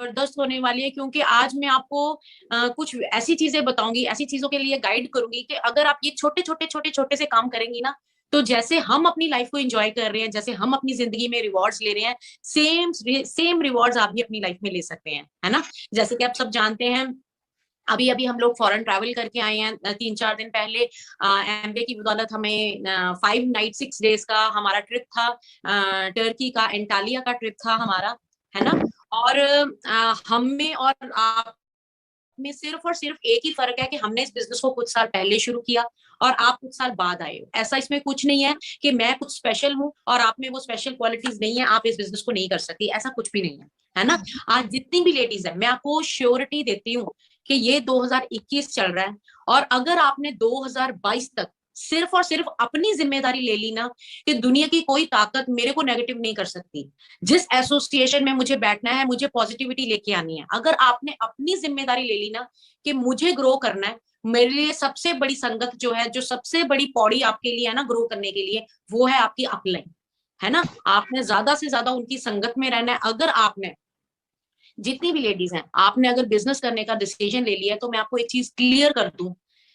जबरदस्त होने वाली है, क्योंकि आज मैं आपको कुछ ऐसी चीजें बताऊंगी, ऐसी चीजों के लिए गाइड करूंगी कि अगर आप ये छोटे छोटे छोटे छोटे से काम करेंगी ना, तो जैसे हम अपनी लाइफ को एंजॉय कर रहे हैं, जैसे हम अपनी जिंदगी में रिवॉर्ड्स ले रहे हैं, सेम सेम रिवॉर्ड्स आप भी अपनी लाइफ में ले सकते हैं, है ना। जैसे कि आप सब जानते हैं, अभी अभी हम लोग फॉरेन ट्रैवल करके आए हैं 3-4 दिन पहले। एमबीए की बदौलत हमें 5 नाइट 6 डेज का हमारा ट्रिप था, टर्की का, एंटालिया का ट्रिप था हमारा, है ना। और हम में और आप में सिर्फ और सिर्फ एक ही फर्क है कि हमने इस बिजनेस को कुछ साल पहले शुरू किया और आप कुछ साल बाद आए हो। ऐसा इसमें कुछ नहीं है कि मैं कुछ स्पेशल हूँ और आप में वो स्पेशल क्वालिटीज नहीं है, आप इस बिजनेस को नहीं कर सकती, ऐसा कुछ भी नहीं है ना। आज जितनी भी लेडीज है, मैं आपको श्योरिटी देती हूँ कि ये 2021 चल रहा है, और अगर आपने 2022 तक सिर्फ और सिर्फ अपनी जिम्मेदारी ले ली ना, कि दुनिया की कोई ताकत मेरे को नेगेटिव नहीं कर सकती। जिस एसोसिएशन में मुझे बैठना है, मुझे पॉजिटिविटी लेके आनी है, अगर आपने अपनी जिम्मेदारी ले ली ना कि मुझे ग्रो करना है, मेरे लिए सबसे बड़ी संगत जो है, जो सबसे बड़ी पौड़ी आपके लिए है ना ग्रो करने के लिए, वो है आपकी अपलाइन, है ना। आपने ज्यादा से ज्यादा उनकी संगत में रहना है। अगर आपने, जितनी भी लेडीज हैं, आपने अगर बिजनेस करने का डिसीजन ले लिया है, तो मैं आपको एक चीज क्लियर कर दूं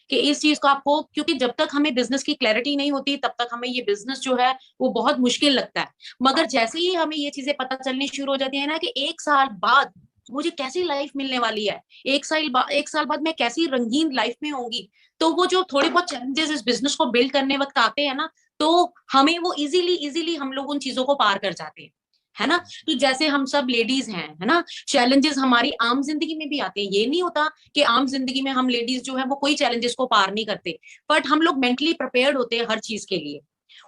कि इस चीज को आपको, क्योंकि जब तक हमें बिजनेस की क्लैरिटी नहीं होती तब तक हमें ये बिजनेस जो है वो बहुत मुश्किल लगता है। मगर जैसे ही हमें ये चीजें पता चलनी शुरू हो जाती है ना कि 1 साल बाद मुझे कैसी लाइफ मिलने वाली है, 1 साल बाद मैं कैसी रंगीन लाइफ में होंगी, तो वो जो थोड़े बहुत चैलेंजेस इस बिजनेस को बिल्ड करने वक्त आते हैं ना, तो हमें वो इजीली इजीली हम लोग उन चीजों को पार कर जाते हैं, है ना। तो जैसे हम सब लेडीज हैं, है ना, चैलेंजेस हमारी आम जिंदगी में भी आते हैं। ये नहीं होता कि आम जिंदगी में हम लेडीज जो है वो कोई चैलेंजेस को पार नहीं करते, बट हम लोग मेंटली प्रिपेयर्ड होते हैं हर चीज के लिए।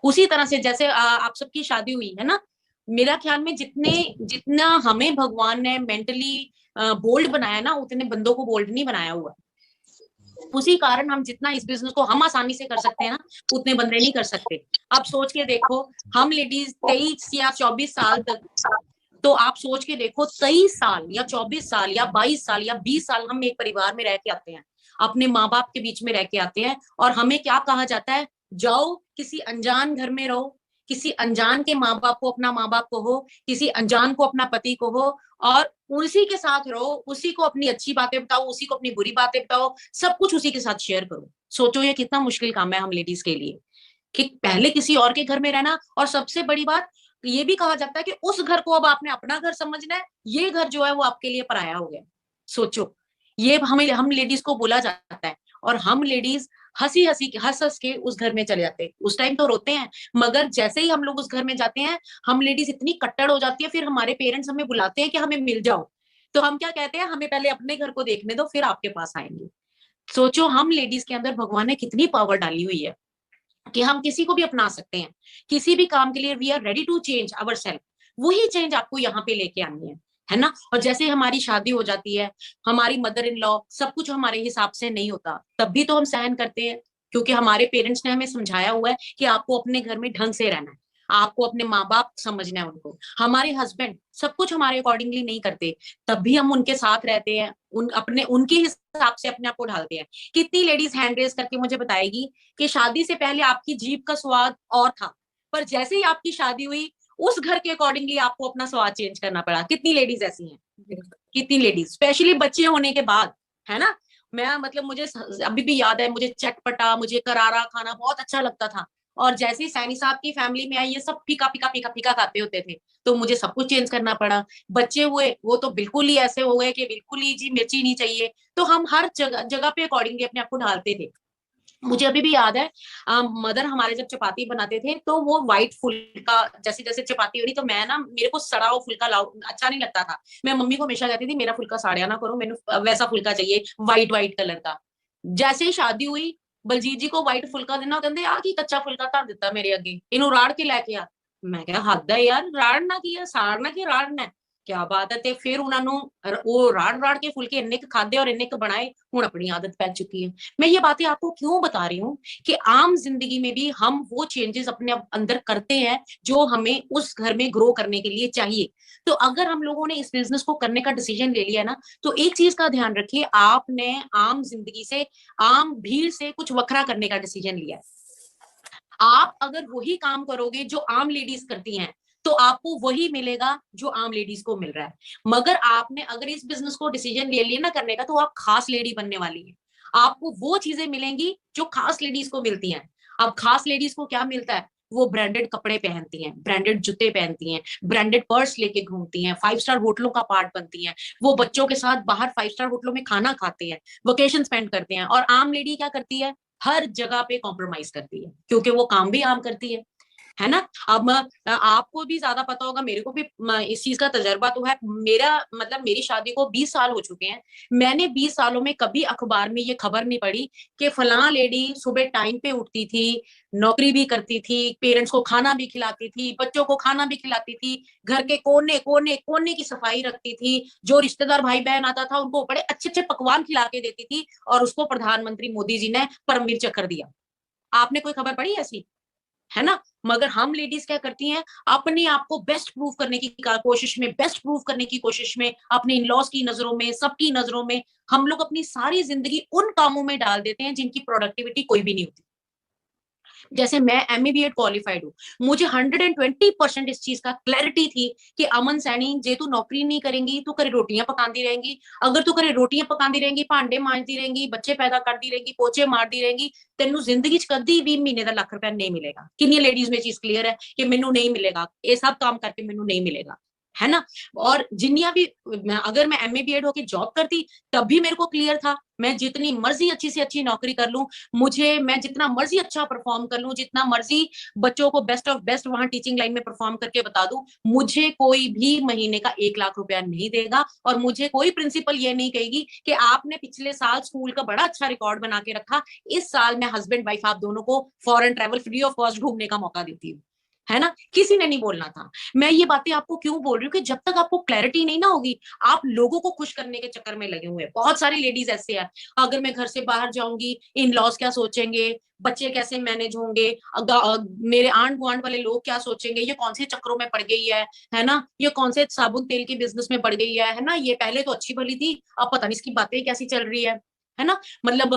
उसी तरह से जैसे आप सबकी शादी हुई है ना, मेरा ख्याल में जितने जितना हमें भगवान ने मेंटली बोल्ड बनाया ना, उतने बंदों को बोल्ड नहीं बनाया हुआ। उसी कारण हम जितना इस बिजनेस को हम आसानी से कर सकते हैं ना, उतने बंदे नहीं कर सकते। अब सोच के देखो, हम लेडीज 23 या 24 साल तक, तो आप सोच के देखो, 23 साल या 24 साल या 22 साल या 20 साल हम एक परिवार में रह के आते हैं, अपने माँ बाप के बीच में रह के आते हैं, और हमें क्या कहा जाता है, जाओ किसी अनजान घर में रहो, किसी अनजान के माँ बाप को अपना माँ बाप कहो, किसी अनजान को अपना पति कहो, और उसी के साथ रहो, उसी को अपनी अच्छी बातें बताओ, उसी को अपनी बुरी बातें बताओ, सब कुछ उसी के साथ शेयर करो। सोचो ये कितना मुश्किल काम है हम लेडीज के लिए, कि पहले किसी और के घर में रहना, और सबसे बड़ी बात ये भी कहा जाता है कि उस घर को अब आपने अपना घर समझना है, ये घर जो है वो आपके लिए पराया हो गया। सोचो, ये हमें, हम लेडीज को बोला जाता है, और हम लेडीज हंसी हंसी हंस हंस के उस घर में चले जाते हैं। उस टाइम तो रोते हैं, मगर जैसे ही हम लोग उस घर में जाते हैं, हम लेडीज इतनी कट्टर हो जाती है, फिर हमारे पेरेंट्स हमें बुलाते हैं कि हमें मिल जाओ, तो हम क्या कहते हैं, हमें पहले अपने घर को देखने दो, फिर आपके पास आएंगे। सोचो हम लेडीज के अंदर भगवान ने कितनी पावर डाली हुई है, कि हम किसी को भी अपना सकते हैं, किसी भी काम के लिए we are ready to change our self. वही चेंज आपको यहाँ पे लेके आनी है ना। और जैसे हमारी शादी हो जाती है, हमारी मदर इन लॉ, सब कुछ हमारे हिसाब से नहीं होता, तब भी तो हम सहन करते हैं, क्योंकि हमारे पेरेंट्स ने हमें समझाया हुआ है कि आपको अपने घर में ढंग से रहना है, आपको अपने माँ बाप समझना है उनको। हमारे हस्बैंड सब कुछ हमारे अकॉर्डिंगली नहीं करते, तब भी हम उनके साथ रहते हैं, अपने उनके हिसाब से अपने आप को ढालते हैं। कितनी लेडीज हैंड रेस करके मुझे बताएगी कि शादी से पहले आपकी जीभ का स्वाद और था, पर जैसे ही आपकी शादी हुई, उस घर के अकॉर्डिंगली आपको अपना स्वाद चेंज करना पड़ा। कितनी लेडीज ऐसी हैं, कितनी लेडीज, स्पेशली बच्चे होने के बाद, है ना। मैं मतलब मुझे अभी भी याद है, मुझे चटपटा, मुझे करारा खाना बहुत अच्छा लगता था, और जैसे ही सैनी साहब की फैमिली में आई, ये सब फीका फीका फीका फीका खाते होते थे, तो मुझे सब कुछ चेंज करना पड़ा। बच्चे हुए, वो तो बिल्कुल ही ऐसे हो गए कि बिल्कुल ही जी मिर्ची नहीं चाहिए, तो हम हर जगह जगह पे अकॉर्डिंगली अपने आप को ढालते थे। मुझे अभी भी याद है, मदर हमारे जब चपाती बनाते थे, तो वो व्हाइट फुल्का, जैसे जैसे चपाती हो रही, तो मैं ना, मेरे को सड़ा हुआ फुल्का लाओ अच्छा नहीं लगता था, मैं मम्मी को हमेशा कहती थी मेरा फुल्का साड़िया ना करो, मैंने वैसा फुल्का चाहिए व्हाइट व्हाइट कलर का। जैसे ही शादी हुई, बलजीत जी को व्हाइट फुल्का देना, कहते आ की कच्चा फुल्का धर दिता मेरे अगे, इनू राड़ के लेके आ। मैं क्या हद है यार, राड़ना की है, साड़ना की राड़ना है, क्या बात है। ते फिर उन्होंने वो राड़ राड़ के फुल्के इन्ने खादे और इन्ने बनाए, हूं अपनी आदत पै चुकी है। मैं ये बातें आपको क्यों बता रही हूँ, कि आम जिंदगी में भी हम वो चेंजेस अपने अंदर करते हैं जो हमें उस घर में ग्रो करने के लिए चाहिए। तो अगर हम लोगों ने इस बिजनेस को करने का डिसीजन ले लिया ना, तो एक चीज का ध्यान रखिए, आपने आम जिंदगी से, आम भीड़ से कुछ वखरा करने का डिसीजन लिया है। आप अगर वही काम करोगे जो आम लेडीज करती हैं, तो आपको वही मिलेगा जो आम लेडीज को मिल रहा है। मगर आपने अगर इस बिजनेस को डिसीजन ले लिया ना करने का, तो आप खास लेडी बनने वाली है। आपको वो चीजें मिलेंगी जो खास लेडीज को मिलती हैं। अब खास लेडीज को क्या मिलता है? वो ब्रांडेड कपड़े पहनती हैं, ब्रांडेड जूते पहनती हैं, ब्रांडेड पर्स लेके घूमती हैं, 5 स्टार होटलों का पार्ट बनती हैं, वो बच्चों के साथ बाहर 5 स्टार होटलों में खाना खाते हैं, वेकेशन स्पेंड करते हैं। और आम लेडी क्या करती है? हर जगह पे कॉम्प्रोमाइज करती है, क्योंकि वो काम भी आम करती है ना। अब आपको भी ज्यादा पता होगा, मेरे को भी इस चीज का तजर्बा तो है। मेरा मतलब मेरी शादी को 20 साल हो चुके हैं। मैंने 20 सालों में कभी अखबार में ये खबर नहीं पढ़ी कि फलां लेडी सुबह टाइम पे उठती थी, नौकरी भी करती थी, पेरेंट्स को खाना भी खिलाती थी, बच्चों को खाना भी खिलाती थी, घर के कोने कोने कोने की सफाई रखती थी, जो रिश्तेदार भाई बहन आता था उनको बड़े अच्छे अच्छे पकवान खिला के देती थी, और उसको प्रधानमंत्री मोदी जी ने परमवीर चक्र दिया। आपने कोई खबर पढ़ी ऐसी? है ना। मगर हम लेडीज क्या करती हैं? अपने आप को बेस्ट प्रूव करने की कोशिश में, बेस्ट प्रूव करने की कोशिश में, अपने इन लॉज की नजरों में, सबकी नजरों में, हम लोग अपनी सारी जिंदगी उन कामों में डाल देते हैं जिनकी प्रोडक्टिविटी कोई भी नहीं होती। जैसे मैं एमए बीएड क्वालिफाइड हूँ, मुझे 120% इस चीज का क्लैरिटी थी कि अमन सैनी जे तू नौकरी नहीं करेंगी, तू करे रोटियां पकाती रहेंगी। अगर तू करे रोटियां पकाती रहेंगी, भांडे मांजती रहेंगी, बच्चे पैदा करती रहेंगी, पोचे मारती रहेंगी, तेनू जिंदगी च कदी भी महीने का ₹1,00,000 नहीं मिलेगा। कितनी लेडीज में चीज क्लियर है कि मेनू नहीं मिलेगा, ये सब काम करके मेनू नहीं मिलेगा, है ना। और जिन्निया भी, अगर मैं एमए बीएड होके जॉब करती, तब भी मेरे को क्लियर था, मैं जितनी मर्जी अच्छी से अच्छी नौकरी कर लूं, मुझे मैं जितना मर्जी अच्छा परफॉर्म कर लूं, जितना मर्जी बच्चों को बेस्ट ऑफ बेस्ट वहां टीचिंग लाइन में परफॉर्म करके बता दूं, मुझे कोई भी महीने का ₹1,00,000 नहीं देगा। और मुझे कोई प्रिंसिपल ये नहीं कहेगी कि आपने पिछले साल स्कूल का बड़ा अच्छा रिकॉर्ड बना के रखा, इस साल मैं हस्बैंड वाइफ आप दोनों को foreign travel free of cost घूमने का मौका देती हूँ, है ना। किसी ने नहीं बोलना था। मैं ये बातें आपको क्यों बोल रही हूँ कि जब तक आपको क्लैरिटी नहीं ना होगी, आप लोगों को खुश करने के चक्कर में लगे हुए हैं। बहुत सारी लेडीज ऐसे हैं, अगर मैं घर से बाहर जाऊंगी, इन लॉज क्या सोचेंगे, बच्चे कैसे मैनेज होंगे, मेरे आंट गुआंट वाले लोग क्या सोचेंगे, ये कौन से चक्रों में पड़ गई है ना, ये कौन से साबुन तेल के बिजनेस में पड़ गई है ना, ये पहले तो अच्छी भली थी, अब पता नहीं इसकी बातें कैसी चल रही है ना। मतलब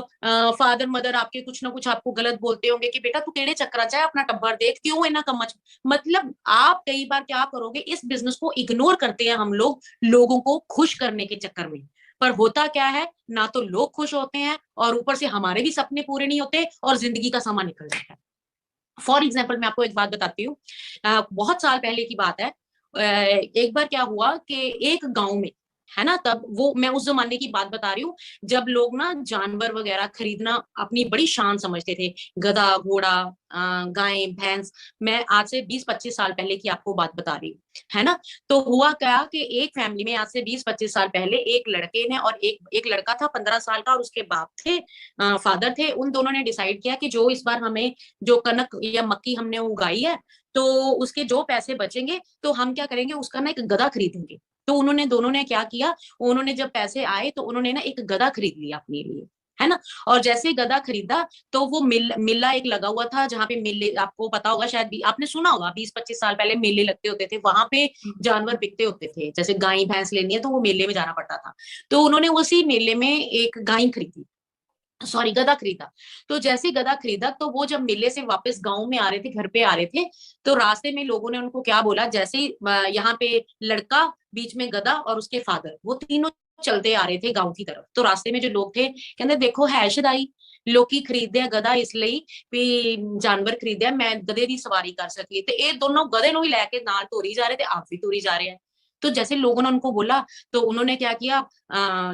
फादर मदर आपके कुछ ना कुछ आपको गलत बोलते होंगे कि बेटा तू केड़े चक्कर चाहे, अपना टब्बर देख, क्यों इना कमच। मतलब आप कई बार क्या करोगे, इस बिजनेस को इग्नोर करते हैं हम लोग, लोगों को खुश करने के चक्कर में। पर होता क्या है, ना तो लोग खुश होते हैं, और ऊपर से हमारे भी सपने पूरे नहीं होते, और जिंदगी का समा निकल जाता है। फॉर एग्जाम्पल मैं आपको एक बात बताती हूँ। बहुत साल पहले की बात है। एक बार क्या हुआ कि एक गांव में, है ना, तब वो मैं उस जमाने की बात बता रही हूँ, जब लोग ना जानवर वगैरह खरीदना अपनी बड़ी शान समझते थे। गधा, घोड़ा, गाय, भैंस। मैं आज से 20-25 साल पहले की आपको बात बता रही हूँ, है ना। तो हुआ क्या कि एक फैमिली में आज से 20-25 साल पहले एक लड़के ने और एक एक लड़का था 15 साल का, और उसके बाप थे, फादर थे। उन दोनों ने डिसाइड किया कि जो इस बार हमें जो कनक या मक्की हमने उगाई है, तो उसके जो पैसे बचेंगे तो हम क्या करेंगे, उसका ना एक गधा खरीदेंगे। तो उन्होंने दोनों ने क्या किया, उन्होंने जब पैसे आए तो उन्होंने ना एक गधा खरीद लिया अपने लिए, है ना। और जैसे ही गधा खरीदा, तो वो मिल्ला एक लगा हुआ था, जहाँ पे मेले, आपको पता होगा शायद भी, आपने सुना होगा, 20-25 साल पहले मेले लगते होते थे, वहां पे जानवर बिकते होते थे। जैसे गाय भैंस लेनी है तो वो मेले में जाना पड़ता था। तो उन्होंने उसी मेले में एक गाय खरीदी, सॉरी गधा खरीदा। तो जैसे ही गधा खरीदा, तो वो जब मेले से वापस गांव में आ रहे थे, घर पे आ रहे थे, तो रास्ते में लोगों ने उनको क्या बोला, जैसे ही यहाँ पे लड़का, बीच में गधा और उसके फादर, वो तीनों चलते आ रहे थे गांव की तरफ। तो रास्ते में जो लोग थे कहते देखो है शदाई, लोकी खरीदे गधा इसलिए भी जानवर खरीदे, मैं गधे की सवारी कर सकी। तो ये दोनों गधे नु ही लेके नाल तोरी जा रहे थे, आप भी तोरी जा रहे हैं। तो जैसे लोगों ने उनको बोला, तो उन्होंने क्या किया,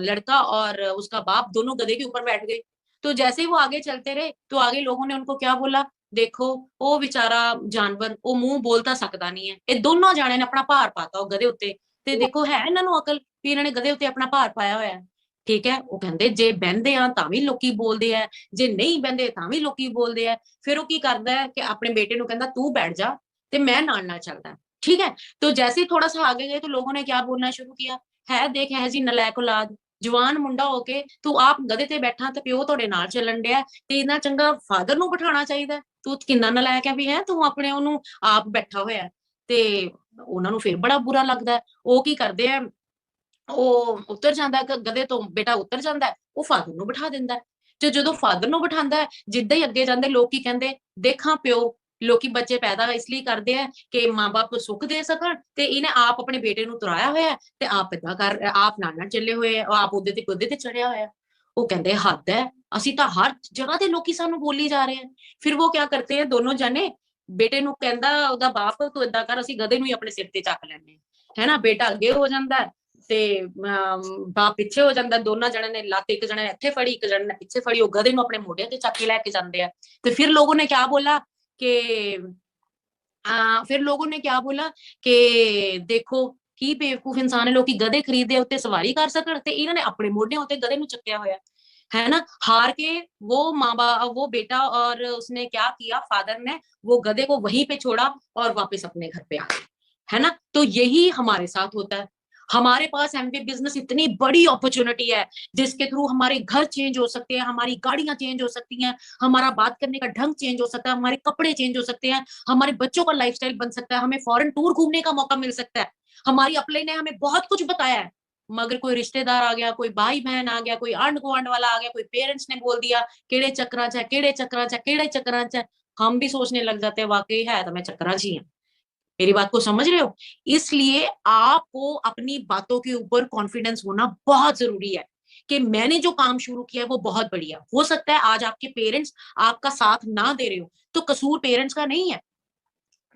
लड़का और उसका बाप दोनों गधे के ऊपर बैठ गए। तो जैसे ही वो आगे चलते रहे, तो आगे लोगों ने उनको क्या बोला, देखो वो बेचारा जानवर, वो मुंह बोलता सकता नहीं है, ये दोनों जाने ने अपना भार पाता गधे उत्ते, ते देखो है इन्हां नूं अकल भी इन्हां ने गधे उत्ते अपना भार पाया होया है। ठीक है, वो कहंदे जे बहंदे आ तां भी लोकी बोलदे आ, जे नहीं बहंदे तां भी लोकी बोलदे आ। फिर वो की करदा है कि अपने बेटे नूं कहंदा तू बैठ जा ते मैं नाल नाल चलदा। ठीक है। तो जैसे ही थोड़ा सा आगे गए, तो लोगों ने क्या बोलना शुरू किया, है देख है जी नलायक औलाद, जवान मुंडा होके तू आप गधे ते बैठा ते प्यो ਤੁਹਾਡੇ ਨਾਲ ਚੱਲਣ ਡਿਆ, ਤੇ ਇਨਾ ਚੰਗਾ ਫਾਦਰ ਨੂੰ ਬਿਠਾਣਾ ਚਾਹੀਦਾ, ਤੂੰ ਕਿੰਨਾ ਨਲਾਇਕ ਹੈ ਵੀ ਹੈ ਤੂੰ ਆਪਣੇ ਉਹਨੂੰ ਆਪ ਬੈਠਾ ਹੋਇਆ। ਤੇ ਉਹਨਾਂ ਨੂੰ ਫਿਰ ਬੜਾ ਬੁਰਾ ਲੱਗਦਾ। ਉਹ ਕੀ ਕਰਦੇ ਆ, ਉਹ ਉਤਰ ਜਾਂਦਾ ਗਧੇ ਤੋਂ, ਬੇਟਾ ਉਤਰ ਜਾਂਦਾ, ਉਹ ਫਾਦਰ ਨੂੰ ਬਿਠਾ ਦਿੰਦਾ। ਤੇ ਜਦੋਂ ਫਾਦਰ ਨੂੰ ਬਿਠਾਉਂਦਾ ਹੈ, ਜਿੱਦਾਂ ਹੀ ਅੱਗੇ ਜਾਂਦੇ ਲੋਕ ਕੀ ਕਹਿੰਦੇ, ਦੇਖਾਂ ਪਿਓ ਲੋਕੀ ਬੱਚੇ ਪੈਦਾ इसलिए ਕਰਦੇ ਆ ਕਿ ਮਾਂ-ਬਾਪ ਸੁੱਖ ਦੇ ਸਕਣ ਤੇ ਇਹਨੇ ਆਪ ਆਪਣੇ ਬੇਟੇ ਨੂੰ ਤੁਰਾਇਆ ਹੋਇਆ ਤੇ ਆਪ ਏਦਾਂ ਕਰ ਆਪ ਨਾਨਾ ਚੱਲੇ ਹੋਏ ਆ ਆਪ ਉਹਦੇ ਤੇ ਚੜਿਆ ਹੋਇਆ। ਉਹ ਕਹਿੰਦੇ ਹੱਦ ਹੈ, ਅਸੀਂ ਤਾਂ ਹਰ ਜਗ੍ਹਾ ਤੇ ਲੋਕੀ ਸਾਨੂੰ ਬੋਲੀ ਜਾ ਰਹੇ ਆ। ਫਿਰ ਉਹ ਕਿਆ ਕਰਤੇ ਹੈ ਦੋਨੋਂ ਜਣੇ, ਬੇਟੇ ਨੂੰ ਕਹਿੰਦਾ ਉਹਦਾ ਬਾਪ ਤੂੰ ਏਦਾਂ ਕਰ ਅਸੀਂ ਗਧੇ ਨੂੰ ਹੀ ਆਪਣੇ ਸਿਰ ਤੇ ਚੱਕ ਲੈਣੇ ਹੈ ਨਾ। ਬੇਟਾ ਅੱਗੇ ਹੋ ਜਾਂਦਾ ਤੇ ਬਾਪ ਪਿੱਛੇ ਹੋ ਜਾਂਦਾ। ਦੋਨਾਂ ਜਣੇ ਨੇ ਲੱਤ, ਇੱਕ ਜਣੇ ਨੇ ਇੱਥੇ ਫੜੀ ਇੱਕ ਜਣੇ ਨੇ ਪਿੱਛੇ ਫੜੀ, ਉਹ ਗਧੇ ਨੂੰ ਆਪਣੇ ਮੋਢੇ ਤੇ ਚੱਕ ਕੇ ਲੈ ਕੇ ਜਾਂਦੇ ਆ। ਤੇ ਫਿਰ ਲੋगों ने क्या बोला कि फिर लोगों ने क्या बोला कि देखो ਕੀ ਬੇਵਕੂਫ ਇਨਸਾਨ ਹੈ, ਲੋਕੀ ਗਧੇ ਖਰੀਦਦੇ ਉੱਤੇ ਸਵਾਰੀ ਕਰ ਸਕਣ ਤੇ ਇਹਨਾਂ ਨੇ ਆਪਣੇ ਮੋਢਿਆਂ ਉੱਤੇ ਗਧੇ ਨੂੰ ਚੱਕਿਆ ਹੋਇਆ है ना। हार के वो माँ बाप वो बेटा और उसने क्या किया फादर ने, वो गधे को वहीं पे छोड़ा और वापस अपने घर पे आ गए है ना। तो यही हमारे साथ होता है। हमारे पास एमबीए बिजनेस इतनी बड़ी अपॉर्चुनिटी है जिसके थ्रू हमारे घर चेंज हो सकते हैं, हमारी गाड़ियां चेंज हो सकती हैं, हमारा बात करने का ढंग चेंज हो सकता है, हमारे कपड़े चेंज हो सकते हैं, हमारे बच्चों का लाइफस्टाइल बन सकता है, हमें फॉरेन टूर घूमने का मौका मिल सकता है। हमारी अपले ने हमें बहुत कुछ बताया है, मगर कोई रिश्तेदार आ गया, कोई भाई बहन आ गया, कोई आंड गुआंढ वाला आ गया, कोई पेरेंट्स ने बोल दिया केड़े चक्रा च है, केड़े चक्रा च है, केड़े चक्रा च है, हम भी सोचने लग जाते हैं वाकई है तो मैं चक्रा जी हूं। मेरी बात को समझ रहे हो। इसलिए आपको अपनी बातों के ऊपर कॉन्फिडेंस होना बहुत जरूरी है कि मैंने जो काम शुरू किया है वो बहुत बढ़िया हो सकता है। आज आपके पेरेंट्स आपका साथ ना दे रहे हो तो कसूर पेरेंट्स का नहीं है,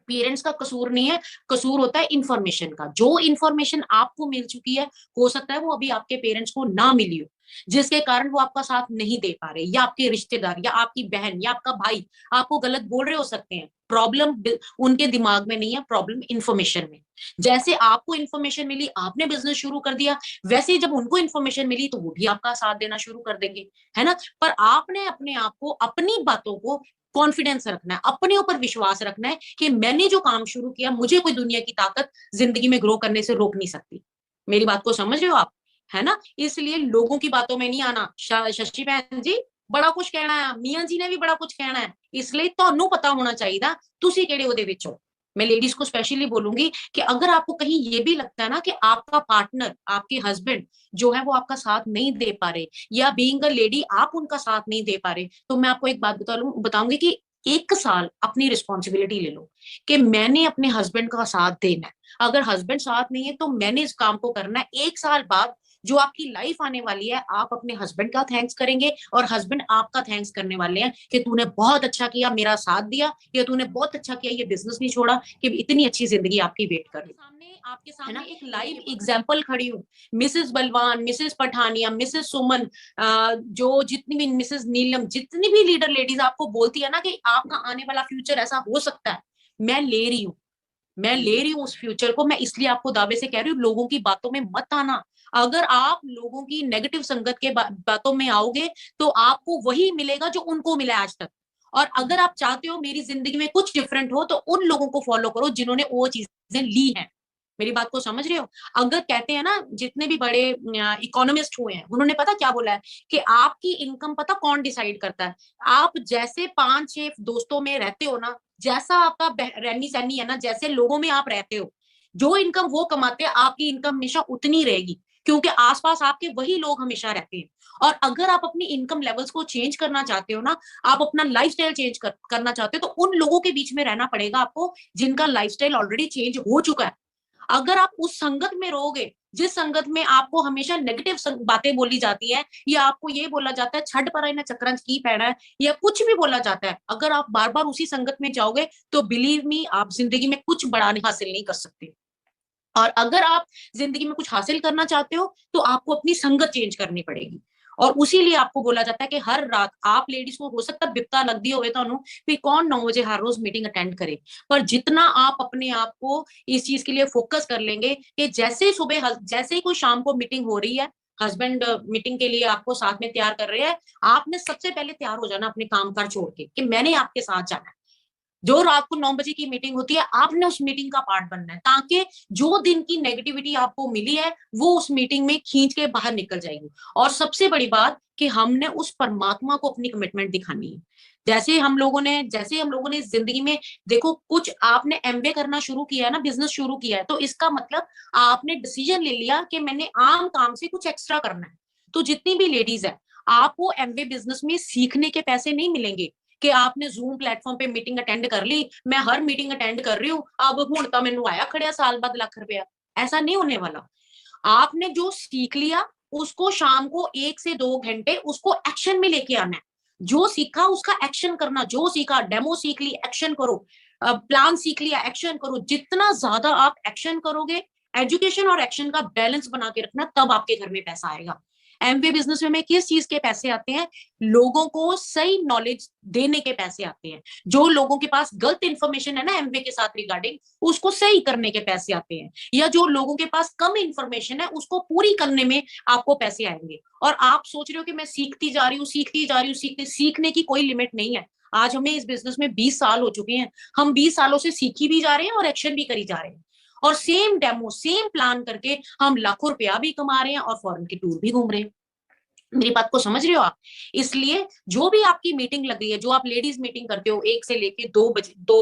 पेरेंट्स का कसूर नहीं है, कसूर होता है इन्फॉर्मेशन का। जो इन्फॉर्मेशन आपको मिल चुकी है हो सकता है वो अभी आपके पेरेंट्स को ना मिली हो, जिसके कारण वो आपका साथ नहीं दे पा रहे, या आपके रिश्तेदार या आपकी बहन या आपका भाई आपको गलत बोल रहे हो सकते हैं। प्रॉब्लम उनके दिमाग में नहीं है, प्रॉब्लम इन्फॉर्मेशन में। जैसे आपको इन्फॉर्मेशन मिली आपने बिजनेस शुरू कर दिया, वैसे ही जब उनको इन्फॉर्मेशन मिली तो वो भी आपका साथ देना शुरू कर देंगे, है ना। पर आपने अपने आप को अपनी बातों को कॉन्फिडेंस रखना है, अपने ऊपर विश्वास रखना है कि मैंने जो काम शुरू किया मुझे कोई दुनिया की ताकत जिंदगी में ग्रो करने से रोक नहीं सकती। मेरी बात को समझ रहे हो आप, है ना। इसलिए लोगों की बातों में नहीं आना। शशि बहन जी बड़ा कुछ कहना है, मियां जी ने भी बड़ा कुछ कहना है, इसलिए ਤੁਹਾਨੂੰ पता होना चाहिए ਤੁਸੀਂ ਕਿਹੜੇ ਉਹਦੇ ਵਿੱਚ ਹੋ। मैं लेडीज को स्पेशली बोलूंगी कि अगर आपको कहीं ये भी लगता है ना कि आपका पार्टनर आपके हस्बैंड जो है वो आपका साथ नहीं दे पा रहे, या बीइंग अ लेडी आप उनका साथ नहीं दे पा रहे, तो मैं आपको एक बात बताऊंगी कि एक साल अपनी रिस्पॉन्सिबिलिटी ले लो कि मैंने अपने हस्बैंड का साथ देना है। अगर हस्बैंड साथ नहीं है तो मैंने इस काम को करना है। एक साल बाद जो आपकी लाइफ आने वाली है आप अपने हस्बैंड का थैंक्स करेंगे और हस्बैंड आपका थैंक्स करने वाले हैं कि तूने बहुत अच्छा किया मेरा साथ दिया, या तूने बहुत अच्छा किया ये बिजनेस नहीं छोड़ा, कि इतनी अच्छी जिंदगी आपकी वेट कर रही है। आपके सामने एक लाइव एग्जाम्पल खड़ी हूँ, मिसेस बलवान, मिसेस पठानिया, मिसेस सुमन, जो जितनी भी मिसेस नीलम, जितनी भी लीडर लेडीज आपको बोलती है ना कि आपका आने वाला फ्यूचर ऐसा हो सकता है, मैं ले रही हूँ, मैं ले रही हूँ उस फ्यूचर को। मैं इसलिए आपको दावे से कह रही हूँ लोगों की बातों में मत आना। अगर आप लोगों की नेगेटिव संगत के बातों में आओगे तो आपको वही मिलेगा जो उनको मिला आज तक। और अगर आप चाहते हो मेरी जिंदगी में कुछ डिफरेंट हो तो उन लोगों को फॉलो करो जिन्होंने वो चीजें ली हैं। मेरी बात को समझ रहे हो। अगर कहते हैं ना जितने भी बड़े इकोनॉमिस्ट हुए हैं उन्होंने पता क्या बोला है कि आपकी इनकम पता कौन डिसाइड करता है, आप जैसे 5-6 दोस्तों में रहते हो ना, जैसा आपका रहनी सहनी है ना, जैसे लोगों में आप रहते हो, जो इनकम वो कमाते हैं आपकी इनकम हमेशा उतनी रहेगी, क्योंकि आसपास आपके वही लोग हमेशा रहते हैं। और अगर आप अपनी इनकम लेवल्स को चेंज करना चाहते हो ना, आप अपना लाइफस्टाइल चेंज करना चाहते हो, तो उन लोगों के बीच में रहना पड़ेगा आपको जिनका लाइफस्टाइल ऑलरेडी चेंज हो चुका है। अगर आप उस संगत में रहोगे जिस संगत में आपको हमेशा नेगेटिव बातें बोली जाती है, या आपको ये बोला जाता है छठ पर इन्हें चक्रांत की पैना है, या कुछ भी बोला जाता है, अगर आप बार बार उसी संगत में जाओगे तो बिलीव मी आप जिंदगी में कुछ बड़ा हासिल नहीं कर सकते। और अगर आप जिंदगी में कुछ हासिल करना चाहते हो तो आपको अपनी संगत चेंज करनी पड़ेगी। और उसी लिए आपको बोला जाता है कि हर रात आप लेडीज को हो सकता है बिपता लगती होवे तो भी कौन 9 बजे हर रोज मीटिंग अटेंड करे, पर जितना आप अपने आप को इस चीज के लिए फोकस कर लेंगे कि जैसे सुबह जैसे ही कोई शाम को मीटिंग हो रही है, हस्बैंड मीटिंग के लिए आपको साथ में तैयार कर रहे हैं, आपने सबसे पहले तैयार हो जाना अपने काम कर छोड़ के कि मैंने आपके साथ जाना है। जो रात को 9 बजे की मीटिंग होती है आपने उस मीटिंग का पार्ट बनना है, ताकि जो दिन की नेगेटिविटी आपको मिली है वो उस मीटिंग में खींच के बाहर निकल जाएगी। और सबसे बड़ी बात कि हमने उस परमात्मा को अपनी कमिटमेंट दिखानी है। जैसे हम लोगों ने जिंदगी में देखो, कुछ आपने एमबीए करना शुरू किया है ना, बिजनेस शुरू किया है, तो इसका मतलब आपने डिसीजन ले लिया कि मैंने आम काम से कुछ एक्स्ट्रा करना है। तो जितनी भी लेडीज है आपको एमबीए बिजनेस में सीखने के पैसे नहीं मिलेंगे, कि आपने जूम प्लेटफॉर्म पे मीटिंग अटेंड कर ली, मैं हर मीटिंग अटेंड कर रही हूँ, अब हुण तां मैनू आया खड़िया साल बाद लाख रुपया। ऐसा नहीं होने वाला। आपने जो सीख लिया उसको शाम को 1 से 2 घंटे उसको एक्शन में लेके आना है। जो सीखा उसका एक्शन करना, जो सीखा डेमो सीख ली एक्शन करो, प्लान सीख लिया एक्शन करो। जितना ज्यादा आप एक्शन करोगे, एजुकेशन और एक्शन का बैलेंस बना के रखना, तब आपके घर में पैसा आएगा। एमवे बिजनेस में किस चीज के पैसे आते हैं? लोगों को सही नॉलेज देने के पैसे आते हैं। जो लोगों के पास गलत इंफॉर्मेशन है ना एमवे के साथ रिगार्डिंग, उसको सही करने के पैसे आते हैं। या जो लोगों के पास कम इंफॉर्मेशन है उसको पूरी करने में आपको पैसे आएंगे। और आप सोच रहे हो कि मैं सीखती जा रही हूँ, सीखती जा रही हूँ, सीखने की कोई लिमिट नहीं है। आज हमें इस बिजनेस में 20 साल हो चुके हैं। हम 20 सालों से सीखी भी जा रहे हैं और एक्शन भी करी जा रहे हैं। और सेम डेमो सेम प्लान करके हम लाखों रुपया भी कमा रहे हैं और फॉरेन की टूर भी घूम रहे हैं। मेरी बात को समझ रहे हो आप? इसलिए जो भी आपकी मीटिंग लग रही है, जो आप लेडीज मीटिंग करते हो 1 से लेके 2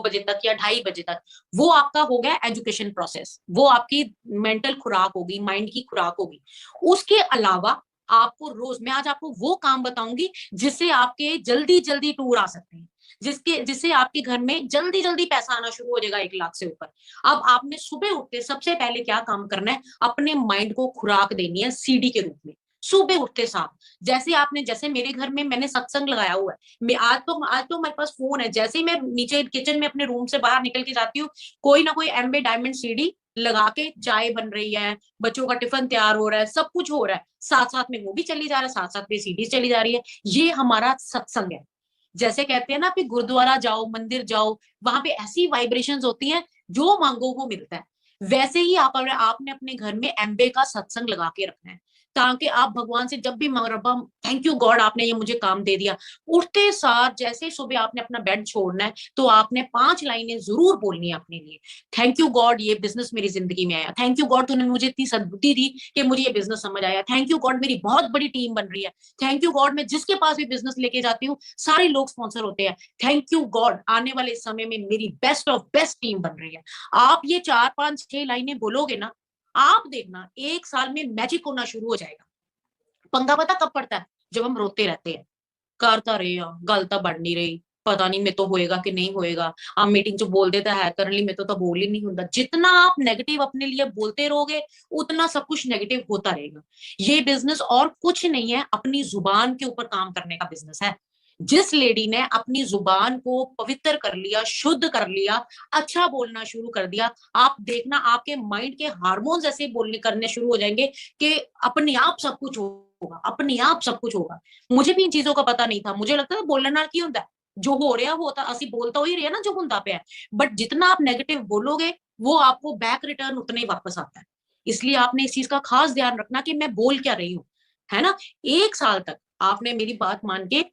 बजे तक या 2:30 बजे तक, वो आपका हो गया एजुकेशन प्रोसेस। वो आपकी मेंटल खुराक होगी, माइंड की खुराक होगी। उसके अलावा आपको रोज मैं आज आपको वो काम बताऊंगी जिससे आपके जल्दी जल्दी टूर आ सकते हैं, जिससे आपके घर में जल्दी जल्दी पैसा आना शुरू हो जाएगा 1 लाख से ऊपर। अब आपने सुबह उठते सबसे पहले क्या काम करना है? अपने माइंड को खुराक देनी है सीडी के रूप में। सुबह उठते साथ, जैसे मेरे घर में मैंने सत्संग लगाया हुआ है। मैं आज तो मेरे पास फोन है। जैसे ही मैं नीचे किचन में अपने रूम से बाहर निकल के जाती हूँ, कोई ना कोई एमबे डायमंड सीडी लगा के, चाय बन रही है, बच्चों का टिफिन तैयार हो रहा है, सब कुछ हो रहा है, साथ साथ में वो भी चली जा रहा है, साथ साथ में सीडी चली जा रही है। ये हमारा सत्संग है। जैसे कहते हैं ना कि गुरुद्वारा जाओ, मंदिर जाओ, वहां पे ऐसी वाइब्रेशंस होती हैं, जो मांगो वो मिलता है। वैसे ही आपने अपने घर में एमबे का सत्संग लगा के रखना है, ताकि आप भगवान से जब भी रब्बा थैंक यू गॉड आपने ये मुझे काम दे दिया, उठते साथ जैसे ही सुबह आपने अपना बेड छोड़ना है तो आपने 5 लाइनें जरूर बोलनी है अपने लिए। थैंक यू गॉड ये बिजनेस मेरी जिंदगी में आया, थैंक यू गॉड तूने मुझे इतनी सद्बुद्धि दी कि मुझे ये बिजनेस समझ आया, थैंक यू गॉड मेरी बहुत बड़ी टीम बन रही है, थैंक यू गॉड मैं जिसके पास भी बिजनेस लेके जाती हूँ सारे लोग स्पॉन्सर होते हैं, थैंक यू गॉड आने वाले समय में मेरी बेस्ट ऑफ बेस्ट टीम बन रही है। आप ये 4 5 6 लाइनें बोलोगे ना, आप देखना 1 साल में मैजिक होना शुरू हो जाएगा। पंगा पता कब पड़ता है? जब हम रोते रहते हैं, करता रहे गल तो बढ़ नहीं रही, पता नहीं मैं तो होएगा कि नहीं होएगा, आप मीटिंग च बोलते तो है करने में तो बोल ही नहीं होता। जितना आप नेगेटिव अपने लिए बोलते रहोगे उतना सब कुछ नेगेटिव होता रहेगा। ये बिजनेस और कुछ नहीं है, अपनी जुबान के ऊपर काम करने का बिजनेस है। जिस लेडी ने अपनी जुबान को पवित्र कर लिया, शुद्ध कर लिया, अच्छा बोलना शुरू कर दिया, आप देखना आपके माइंड के हार्मोन्स ऐसे बोलने करने शुरू हो जाएंगे कि अपने आप सब कुछ होगा, अपने आप सब कुछ होगा। मुझे भी इन चीजों का पता नहीं था, मुझे लगता था बोलने नाल की होता है, जो हो रहा वो होता असि बोलता हो ही रहे ना जो होंदा पे है। बट जितना आप नेगेटिव बोलोगे वो आपको बैक रिटर्न उतना ही वापस आता है। इसलिए आपने इस चीज का खास ध्यान रखना कि मैं बोल क्या रही हूँ, है ना? 1 साल तक आपने मेरी बात मान के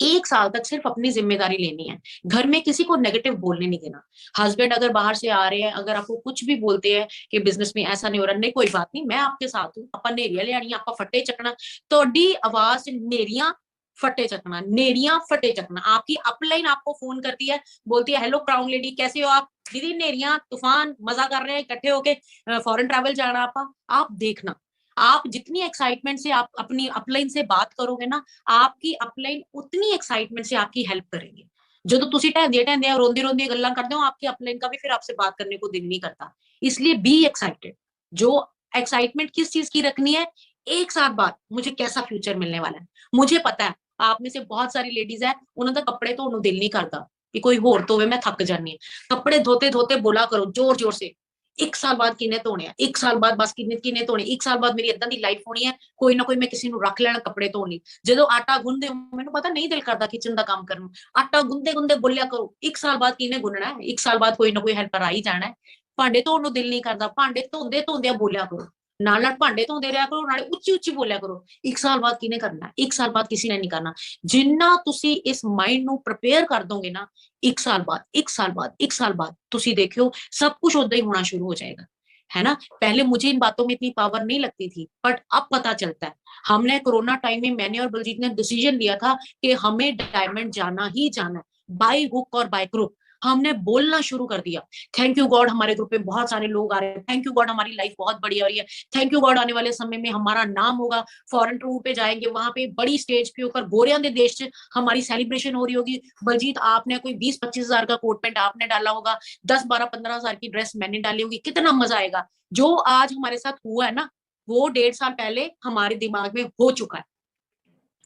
1 साल तक सिर्फ अपनी जिम्मेदारी लेनी है, घर में किसी को नेगेटिव बोलने नहीं देना। हस्बैंड अगर बाहर से आ रहे हैं, अगर आपको कुछ भी बोलते हैं कि बिजनेस में ऐसा नहीं हो रहा, नहीं कोई बात नहीं, मैं आपके साथ हूँ, आपा नेरिया ले आनी, आपा फट्टे चकना, तोड़ी आवाज से नेरिया फटे चकना, नेरिया फटे चकना। आपकी अपलाइन आपको फोन करती है, बोलती है हेलो क्राउन लेडी कैसे हो आप? दीदी नेरिया तूफान मजा कर रहे हैं इकट्ठे होके, फॉरेन ट्रैवल जाना आपा। आप देखना, आप जितनी एक्साइटमेंट से आप अपनी अपलाइन से बात करोगे ना, आपकी अपलाइन उतनी एक्साइटमेंट से आपकी हेल्प करेंगे। ਜਦੋਂ ਤੁਸੀਂ ਢਹਿੰਦੀਆਂ ਰੋਂਦੀ ਰੋਂਦੀ ਗੱਲਾਂ ਕਰਦੇ ਹੋ, आपकी अपलाइन का भी फिर आपसे बात करने को दिल नहीं करता। इसलिए बी एक्साइटेड। जो एक्साइटमेंट किस चीज की रखनी है? 1 साल बाद मुझे कैसा फ्यूचर मिलने वाला है। मुझे पता है आप में से बहुत सारी लेडीज है, उन्होंने तो कपड़े धोने दिल नहीं करता कि कोई होर धोवे, मैं थक जानी है। कपड़े धोते धोते बोला करो जोर जोर से 1 साल बाद किने धोने, 1 साल बाद बस किने किने धोने, 1 साल बाद मेरी इदां दी लाइफ होनी है, कोई ना कोई मैं किसी ਨੂੰ ਰੱਖ ਲੈਣਾ ਕੱਪੜੇ ਧੋਣ ਲਈ। ਜਦੋਂ ਆਟਾ ਗੁੰਨਦੇ ਹੋ ਮੈਨੂੰ ਪਤਾ ਨਹੀਂ ਦਿਲ ਕਰਦਾ ਕਿਚਨ ਦਾ ਕੰਮ ਕਰਨ ਨੂੰ, ਆਟਾ ਗੁੰਨਦੇ ਗੁੰਨਦੇ ਬੋਲਿਆ ਕਰੋ 1 ਸਾਲ ਬਾਅਦ ਕਿਨੇ ਗੁੰਨਣਾ ਹੈ, 1 ਸਾਲ ਬਾਅਦ ਕੋਈ ਨਾ ਕੋਈ ਹੈਲਪਰ ਆ ਹੀ ਜਾਣਾ ਹੈ। ਭਾਂਡੇ ਧੋਣ ਨੂੰ ਦਿਲ ਨਹੀਂ ਕਰਦਾ, ਭਾਂਡੇ ਧੋਂਦੇ ਧੋਂਦੇ ਬੋਲਿਆ ਕਰੋ, ਨਾਲ ਨਾਲ ਭਾਂਡੇ ਧੋਂਦੇ ਰਿਹਾ ਕਰੋ, ਨਾਲੇ ਉੱਚੀ ਉੱਚੀ ਬੋਲਿਆ ਕਰੋ 1 ਸਾਲ ਬਾਅਦ ਕਿਨੇ ਕਰਨਾ, 1 ਸਾਲ ਬਾਅਦ ਕਿਸੇ ਨੇ ਨਹੀਂ ਕਰਨਾ। ਜਿੰਨਾ ਤੁਸੀਂ ਇਸ ਮਾइंड ਨੂੰ प्रिपेयर कर दोगे ना, 1 साल बाद 1 साल बाद 1 साल बाद ਤੁਸੀਂ देखियो सब कुछ उदा ही होना शुरू हो जाएगा, है ना? पहले मुझे इन बातों में इतनी पावर नहीं लगती थी, बट अब पता चलता है। हमने कोरोना टाइम में मैंने और बलजीत ने डिसीजन लिया था कि हमें डायमंड जाना ही जाना है, बाय हुक और बाय क्रुक। हमने बोलना शुरू कर दिया, थैंक यू गॉड हमारे ग्रुप में बहुत सारे लोग आ रहे हैं, थैंक यू गॉड हमारी लाइफ बहुत बढ़िया हो रही है, थैंक यू गॉड आने वाले समय में हमारा नाम होगा, फॉरेन टूर पे जाएंगे, वहां पे बड़ी स्टेज पे होकर गोरियां दे देश च हमारी सेलिब्रेशन हो रही होगी। बलजीत आपने कोई 20-25 हजार का कोट पैंट आपने डाला होगा, 10-12-15 हजार की ड्रेस मैंने डाली होगी, कितना मजा आएगा। जो आज हमारे साथ हुआ है ना, वो 1.5 साल पहले हमारे दिमाग में हो चुका है,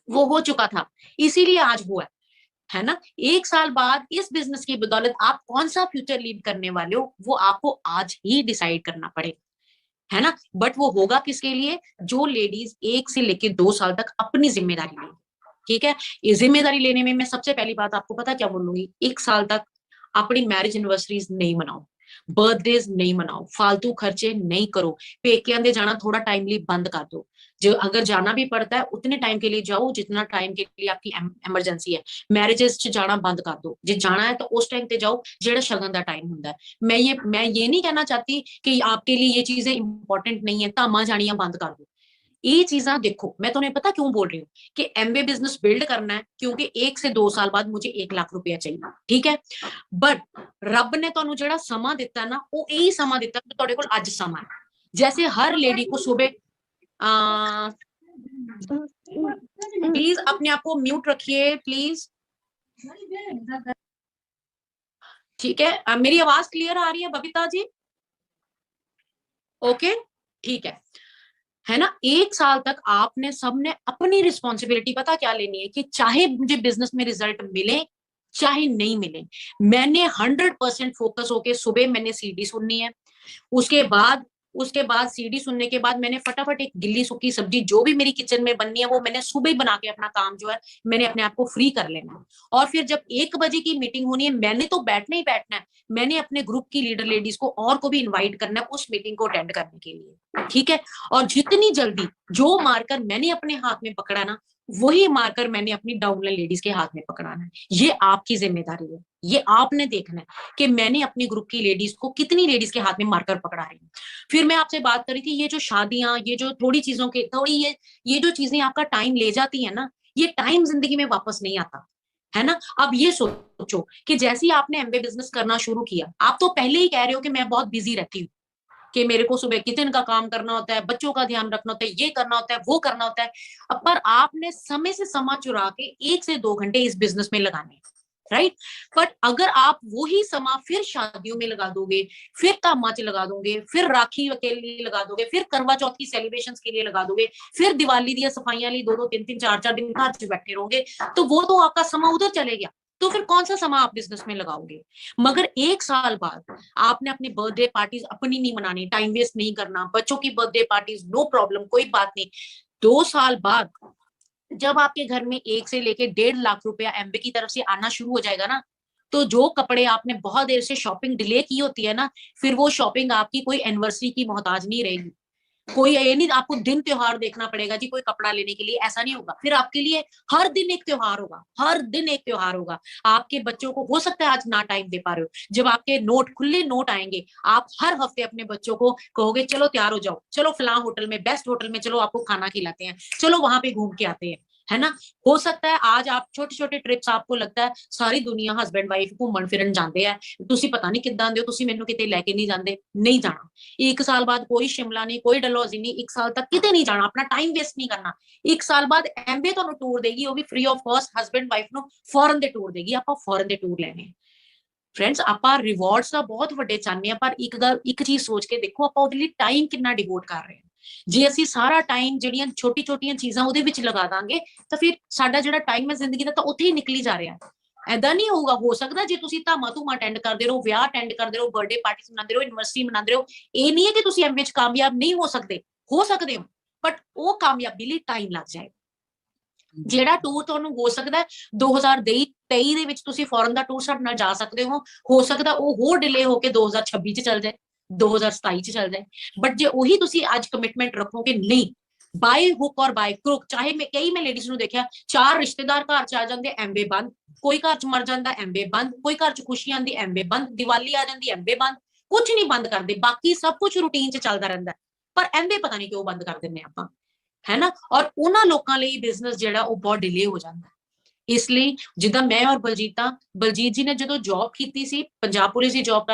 वो हो चुका था, इसीलिए आज हुआ है ना। 1 साल बाद इस बिजनेस की बदौलत आप कौन सा फ्यूचर लीड करने वाले हो, वो आपको आज ही डिसाइड करना पड़ेगा, है ना। बट वो होगा किसके लिए, जो लेडीज 1 से लेकर 2 साल तक अपनी जिम्मेदारी लेंगी। ठीक है, ये जिम्मेदारी लेने में मैं सबसे पहली बात आपको पता क्या बोलूंगी, 1 साल तक अपनी मैरिज एनिवर्सरीज नहीं मनाओ, बर्थडेज नहीं मनाओ, फालतू खर्चे नहीं करो, पेके दे जाना थोड़ा टाइमली बंद कर दो। जो अगर जाना भी पड़ता है उतने टाइम के लिए जाओ जितना टाइम के लिए आपकी एमरजेंसी है। मैरिजेस च जाना बंद कर दो, जे जाना है तो उस टाइम पे जाओ जेड़ा शगन का टाइम होंगे। मैं ये नहीं कहना चाहती कि आपके लिए ये चीजें इंपॉर्टेंट नहीं है, धामा जानियां बंद कर दो। ये चीजा देखो, मैं तुम्हें पता क्यों बोल रही हूँ कि एमबे बिजनेस बिल्ड करना है, क्योंकि 1 से 2 साल बाद मुझे 1 लाख रुपया चाहिए, ठीक है। बट रब ने ਤੁਹਾਨੂੰ ਜਿਹੜਾ ਸਮਾਂ ਦਿੱਤਾ ਨਾ, ਉਹ ਇਹੀ ਸਮਾਂ ਦਿੱਤਾ ਕਿ ਤੁਹਾਡੇ ਕੋਲ ਅੱਜ ਸਮਾਂ ਹੈ। जैसे हर लेडी को सुबह प्लीज अपने आप को म्यूट रखिए प्लीज, ठीक है। मेरी आवाज क्लियर आ रही है बबीता जी? ओके, ठीक है ना। 1 साल तक आपने सबने अपनी रिस्पॉन्सिबिलिटी पता क्या लेनी है कि चाहे मुझे बिजनेस में रिजल्ट मिले चाहे नहीं मिले, मैंने 100% फोकस होके सुबह मैंने सीडी सुननी है। उसके बाद उसके बाद सीडी सुनने के बाद मैंने फटाफट एक गिल्ली सूखी सब्जी जो भी मेरी किचन में बननी है वो मैंने सुबह ही बना के अपना काम जो है मैंने अपने आप को फ्री कर लेना है। और फिर जब 1 बजे की मीटिंग होनी है, मैंने तो बैठना ही बैठना है, मैंने अपने ग्रुप की लीडर लेडीज को और को भी इन्वाइट करना है उस मीटिंग को अटेंड करने के लिए, ठीक है। और जितनी जल्दी जो मार्कर मैंने अपने हाथ में पकड़ा ना, वही मार्कर मैंने अपनी डाउनलाइन लेडीज के हाथ में पकड़ाना है। ये आपकी जिम्मेदारी है, ये आपने देखना है कि मैंने अपनी ग्रुप की लेडीज को कितनी लेडीज के हाथ में मार्कर पकड़ा रही हूँ। फिर मैं आपसे बात करी थी, ये जो शादियां, ये जो थोड़ी चीजों के थोड़ी ये जो चीजें आपका टाइम ले जाती है ना, ये टाइम जिंदगी में वापस नहीं आता, है ना। अब ये सोचो कि जैसे ही आपने एमबे बिजनेस करना शुरू किया, आप तो पहले ही कह रहे हो कि मैं बहुत बिजी रहती हूँ, कि मेरे को सुबह किचन का काम करना होता है, बच्चों का ध्यान रखना होता है, ये करना होता है, वो करना होता है। अब पर आपने समय से समा चुरा के 1 से 2 घंटे इस बिजनेस में लगाने, राइट। बट अगर आप वही समा फिर शादियों में लगा दोगे, फिर कामा च लगा दोगे, फिर राखी के लिए लगा दोगे, फिर करवा चौथ की सेलिब्रेशन के लिए लगा दोगे, फिर दिवाली दी सफाइयां लिए 2-2 3-3 4-4 दिन घर च बैठे रहोगे, तो वो तो आपका समा उधर चले गया। तो फिर कौन सा समा आप बिजनेस में लगाओगे। मगर 1 साल बाद आपने अपनी बर्थडे पार्टीज अपनी नहीं मनानी, टाइम वेस्ट नहीं करना, बच्चों की बर्थडे पार्टीज नो प्रॉब्लम, कोई बात नहीं। 2 साल बाद जब आपके घर में 1 से लेके 1.5 लाख रुपया एमबे की तरफ से आना शुरू हो जाएगा ना, तो जो कपड़े आपने बहुत देर से शॉपिंग डिले की होती है ना, फिर वो शॉपिंग आपकी कोई एनिवर्सरी की मोहताज नहीं रहेगी। कोई ये नहीं आपको दिन त्योहार देखना पड़ेगा जी कोई कपड़ा लेने के लिए, ऐसा नहीं होगा। फिर आपके लिए हर दिन एक त्योहार होगा, हर दिन एक त्योहार होगा। आपके बच्चों को हो सकता है आज ना टाइम दे पा रहे हो, जब आपके नोट खुले नोट आएंगे, आप हर हफ्ते अपने बच्चों को कहोगे चलो तैयार हो जाओ, चलो फलां होटल में, बेस्ट होटल में चलो आपको खाना खिलाते हैं, चलो वहां पे घूम के आते हैं, है ना। हो सकता है आज आप छोटे छोटे ट्रिप्स, आपको लगता है सारी दुनिया हस्बैंड वाइफ घूमन फिरन जाते हैं, तुसी पता नहीं किद्दां दे हो, तुसी मैनू किते लेके नहीं जाते, नहीं जाना। 1 साल बाद कोई शिमला नहीं, कोई डलहौजी नहीं, 1 साल तक किते नहीं जाना, अपना टाइम वेस्ट नहीं करना। 1 साल बाद एमबे ਤੁਹਾਨੂੰ टूर देगी, वो भी free of cost, husband wife ਨੂੰ ਫੋਰਨ ਦੇ ਟੂਰ ਦੇਗੀ, ਆਪਾਂ ਫੋਰਨ ਦੇ ਟੂਰ ਲੈਣੇ। फ्रेंड्स ਆਪਾਂ ਰਿਵਾਰਡਸ ਦਾ ਬਹੁਤ ਵੱਡੇ ਚਾਹਨੇ ਆ, ਪਰ ਇੱਕ ਚੀਜ਼ ਸੋਚ ਕੇ ਦੇਖੋ ਆਪਾਂ ਉਹਦੇ ਲਈ ਟਾਈਮ ਕਿੰਨਾ ਡਿਵੋਟ ਕਰ ਰਹੇ ਹਾਂ। ਜੇ ਅਸੀਂ ਸਾਰਾ ਟਾਈਮ ਜਿਹੜੀਆਂ ਛੋਟੀ ਛੋਟੀਆਂ ਚੀਜ਼ਾਂ ਉਹਦੇ ਵਿੱਚ ਲਗਾ ਦਾਂਗੇ ਤਾਂ ਫਿਰ ਸਾਡਾ ਜਿਹੜਾ ਟਾਈਮ ਹੈ ਜ਼ਿੰਦਗੀ ਦਾ ਤਾਂ ਉੱਥੇ ਹੀ ਨਿਕਲੀ ਜਾ ਰਿਹਾ ਹੈ। ਐਦਾਂ ਨਹੀਂ ਹੋਊਗਾ। ਹੋ ਸਕਦਾ ਜੇ ਤੁਸੀਂ ਧਾਮਾ ਧੂਮਾ ਅਟੈਂਡ ਕਰਦੇ ਰਹੋ, ਵਿਆਹ ਅਟੈਂਡ ਕਰਦੇ ਰਹੋ, ਬਰਥਡੇ ਪਾਰਟੀਜ਼ ਮਨਾਉਂਦੇ ਰਹੋ, ਯੂਨੀਵਰਸਿਟੀ ਮਨਾਉਂਦੇ ਰਹੋ, ਇਹ ਨਹੀਂ ਹੈ ਕਿ ਤੁਸੀਂ ਐਮ ਵਿੱਚ ਕਾਮਯਾਬ ਨਹੀਂ ਹੋ ਸਕਦੇ ਹੋ, ਬਟ ਉਹ ਕਾਮਯਾਬੀ ਲਈ ਟਾਈਮ ਲੱਗ ਜਾਏ। ਜਿਹੜਾ ਟੂਰ ਤੁਹਾਨੂੰ ਹੋ ਸਕਦਾ 2023 ਦੇ ਵਿੱਚ ਤੁਸੀਂ ਫੋਰਨ ਦਾ ਟੂਰ ਸਾਡੇ ਨਾਲ ਜਾ ਸਕਦੇ ਹੋ ਸਕਦਾ ਉਹ ਹੋਰ ਡਿਲੇ ਹੋ ਕੇ 2026 ਚ ਚੱਲ ਜਾਏ, 2027 ਚ ਚੱਲ ਜਾਏ। ਬਟ ਜੇ ਉਹੀ ਤੁਸੀਂ ਅੱਜ ਕਮਿਟਮੈਂਟ ਰੱਖੋਗੇ ਨਹੀਂ, ਬਾਈ ਹੁੱਕ ਔਰ ਬਾਈ ਕ੍ਰੁਕ, ਚਾਹੇ ਮੈਂ ਲੇਡੀਜ਼ ਨੂੰ ਦੇਖਿਆ 4 ਰਿਸ਼ਤੇਦਾਰ ਘਰ ਚ ਆ ਜਾਂਦੇ ਐਮਬੇ ਬੰਦ, ਕੋਈ ਘਰ ਚ ਮਰ ਜਾਂਦਾ ਐਮਬੇ ਬੰਦ, ਕੋਈ ਘਰ ਚ ਖੁਸ਼ੀ ਆਂਦੀ ਐਮਬੇ ਬੰਦ, ਦੀਵਾਲੀ ਆ ਜਾਂਦੀ ਐਮਬੇ ਬੰਦ, ਕੁਝ ਨਹੀਂ ਬੰਦ ਕਰਦੇ, ਬਾਕੀ ਸਭ ਕੁਝ ਰੂਟੀਨ ਚ ਚੱਲਦਾ ਰਹਿੰਦਾ, ਪਰ ਐਮਬੇ ਪਤਾ ਨਹੀਂ ਕਿਉਂ ਬੰਦ ਕਰ ਦਿੰਨੇ ਆਪਾਂ, है ना। और उन्होंने लोगों लिए बिजनेस जेड़ा वो बहुत डिले हो जाता है, ਇਸ ਲਈ ਜਿੱਦਾਂ ਮੈਂ ਔਰ ਬਲਜੀਤ ਜੀ ਨੇ ਜਦੋਂ ਜੌਬ ਕੀਤੀ ਸੀ, ਪੰਜਾਬ ਪੁਲਿਸ ਦੀ ਜੌਬ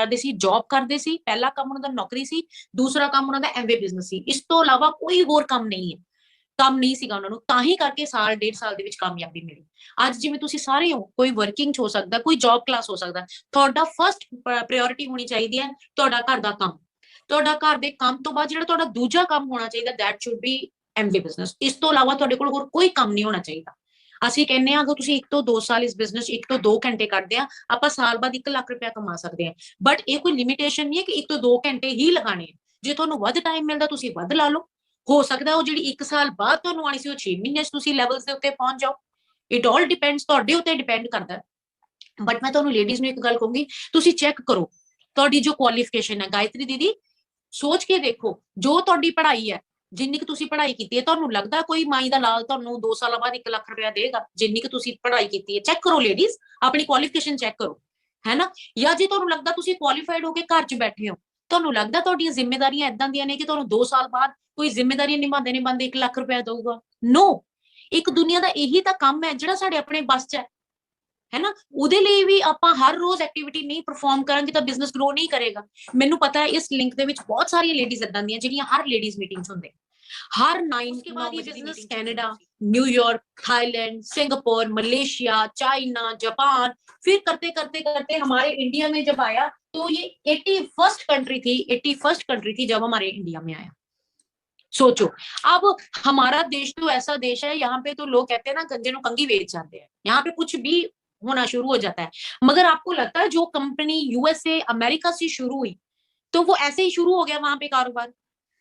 ਕਰਦੇ ਸੀ, ਪਹਿਲਾ ਕੰਮ ਉਹਨਾਂ ਦਾ ਨੌਕਰੀ ਸੀ, ਦੂਸਰਾ ਕੰਮ ਉਹਨਾਂ ਦਾ ਐਮਵੇ ਬਿਜ਼ਨਸ ਸੀ, ਇਸ ਤੋਂ ਇਲਾਵਾ ਕੋਈ ਹੋਰ ਕੰਮ ਨਹੀਂ ਸੀਗਾ ਉਹਨਾਂ ਨੂੰ, ਤਾਂ ਹੀ ਕਰਕੇ ਸਾਲ ਡੇਢ ਸਾਲ ਦੇ ਵਿੱਚ ਕਾਮਯਾਬੀ ਮਿਲੀ। ਅੱਜ ਜਿਵੇਂ ਤੁਸੀਂ ਸਾਰੇ ਹੋ, ਕੋਈ ਵਰਕਿੰਗ ਚ ਹੋ ਸਕਦਾ, ਕੋਈ ਜੌਬ ਕਲਾਸ ਹੋ ਸਕਦਾ, ਤੁਹਾਡਾ ਫਸਟ ਪ੍ਰਾਇੋਰਟੀ ਹੋਣੀ ਚਾਹੀਦੀ ਹੈ ਤੁਹਾਡਾ ਘਰ ਦਾ ਕੰਮ। ਤੁਹਾਡਾ ਘਰ ਦੇ ਕੰਮ ਤੋਂ ਬਾਅਦ ਜਿਹੜਾ ਤੁਹਾਡਾ ਦੂਜਾ ਕੰਮ ਹੋਣਾ ਚਾਹੀਦਾ, that should be Amway business. ਇਸ ਤੋਂ ਇਲਾਵਾ ਤੁਹਾਡੇ ਕੋਲ ਹੋਰ ਕੋਈ ਕੰਮ ਨਹੀਂ ਹੋਣਾ ਚਾਹੀਦਾ। ਅਸੀਂ ਕਹਿੰਦੇ ਹਾਂ ਅਗਰ ਤੁਸੀਂ 1 ਤੋਂ 2 ਸਾਲ ਇਸ ਬਿਜ਼ਨਸ 1 ਤੋਂ 2 ਘੰਟੇ ਕੱਢਦੇ ਆ, ਆਪਾਂ ਸਾਲ ਬਾਅਦ 1 ਲੱਖ ਰੁਪਇਆ ਕਮਾ ਸਕਦੇ ਹਾਂ। ਬਟ ਇਹ ਕੋਈ ਲਿਮਿਟੇਸ਼ਨ ਨਹੀਂ ਹੈ ਕਿ 1 ਤੋਂ 2 ਘੰਟੇ ਹੀ ਲਗਾਣੇ। ਜੇ ਤੁਹਾਨੂੰ ਵੱਧ ਟਾਈਮ ਮਿਲਦਾ ਤੁਸੀਂ ਵੱਧ ਲਾ ਲਓ। ਹੋ ਸਕਦਾ ਉਹ ਜਿਹੜੀ 1 ਸਾਲ ਬਾਅਦ ਤੁਹਾਨੂੰ ਆਣੀ ਸੀ ਉਹ 6 ਮਹੀਨਿਆਂ 'ਚ ਤੁਸੀਂ ਲੈਵਲਸ ਦੇ ਉੱਤੇ ਪਹੁੰਚ ਜਾਓ। ਇਟ ਆਲ ਡਿਪੈਂਡਸ, ਤੁਹਾਡੇ ਉੱਤੇ ਡਿਪੈਂਡ ਕਰਦਾ। ਬਟ ਮੈਂ ਤੁਹਾਨੂੰ ਲੇਡੀਜ਼ ਨੂੰ ਇੱਕ ਗੱਲ ਕਹੂੰਗੀ, ਤੁਸੀਂ ਚੈੱਕ ਕਰੋ ਤੁਹਾਡੀ ਜੋ ਕੁਆਲੀਫਿਕੇਸ਼ਨ ਹੈ। ਗਾਇਤਰੀ ਦੀਦੀ ਸੋਚ ਕੇ ਦੇਖੋ, ਜੋ ਤੁਹਾਡੀ ਪੜ੍ਹਾਈ ਹੈ, ਜਿੰਨੀ ਕਿ ਤੁਸੀਂ ਪੜ੍ਹਾਈ ਕੀਤੀ ਹੈ, ਤੁਹਾਨੂੰ ਲੱਗਦਾ ਕੋਈ ਮਾਈ ਦਾ ਲਾਲ ਤੁਹਾਨੂੰ 2 ਸਾਲਾਂ ਬਾਅਦ 1 ਲੱਖ ਰੁਪਇਆ ਦੇਗਾ ਜਿੰਨੀ ਕਿ ਤੁਸੀਂ ਪੜ੍ਹਾਈ ਕੀਤੀ ਹੈ? ਚੈੱਕ ਕਰੋ ਲੇਡੀਜ਼, ਆਪਣੀ ਕੁਆਲੀਫਿਕੇਸ਼ਨ ਚੈੱਕ ਕਰੋ, ਹੈ ਨਾ। ਜਾਂ ਜੇ ਤੁਹਾਨੂੰ ਲੱਗਦਾ ਤੁਸੀਂ ਕੁਆਲੀਫਾਈਡ ਹੋ ਕੇ ਘਰ 'ਚ ਬੈਠੇ ਹੋ, ਤੁਹਾਨੂੰ ਲੱਗਦਾ ਤੁਹਾਡੀਆਂ ਜ਼ਿੰਮੇਵਾਰੀਆਂ ਏਦਾਂ ਦੀਆਂ ਨੇ ਕਿ ਤੁਹਾਨੂੰ 2 ਸਾਲ ਬਾਅਦ ਕੋਈ ਜ਼ਿੰਮੇਵਾਰੀਆਂ ਨਿਭਾਉਂਦੇ 1 ਲੱਖ ਰੁਪਇਆ ਦਊਗਾ? ਨੋ। ਇੱਕ ਦੁਨੀਆ ਦਾ ਇਹੀ ਤਾਂ ਕੰਮ ਹੈ ਜਿਹੜਾ ਸਾਡੇ ਆਪਣੇ ਬਸ 'ਚ ਹੈ ਨਾ। ਉਹਦੇ ਲਈ ਵੀ ਆਪਾਂ ਹਰ ਰੋਜ਼ ਐਕਟੀਵਿਟੀ ਨਹੀਂ ਪਰਫਾਰਮ ਕਰਾਂਗੇ ਤਾਂ ਬਿਜ਼ਨਸ ਗਰੋ ਨਹੀਂ ਕਰੇਗਾ। ਮੈਨੂੰ ਪਤਾ ਹੈ ਇਸ ਲਿੰਕ ਦੇ ਵਿੱਚ ਬਹੁਤ ਸਾਰੀਆਂ ਲੇਡੀਜ਼ ਏਦਾਂ ਦੀਆਂ ਜਿਹੜੀਆਂ ਹਰ ਲੇਡੀਜ਼ ਮੀਟਿੰਗਸ ਹੁੰਦੇ, हर 9 के बाद ये business Canada, New York, Thailand, Singapore, Malaysia, China, Japan, फिर करते करते करते हमारे इंडिया में जब आया तो ये 81st कंट्री थी जब हमारे इंडिया में आया। सोचो, अब हमारा देश तो ऐसा देश है, यहाँ पे तो लोग कहते हैं ना गंजे नु कंगी बेच जाते हैं, यहाँ पे कुछ भी होना शुरू हो जाता है। मगर आपको लगता है जो कंपनी यूएसए अमेरिका से शुरू हुई तो वो ऐसे ही शुरू हो गया वहां पे कारोबार?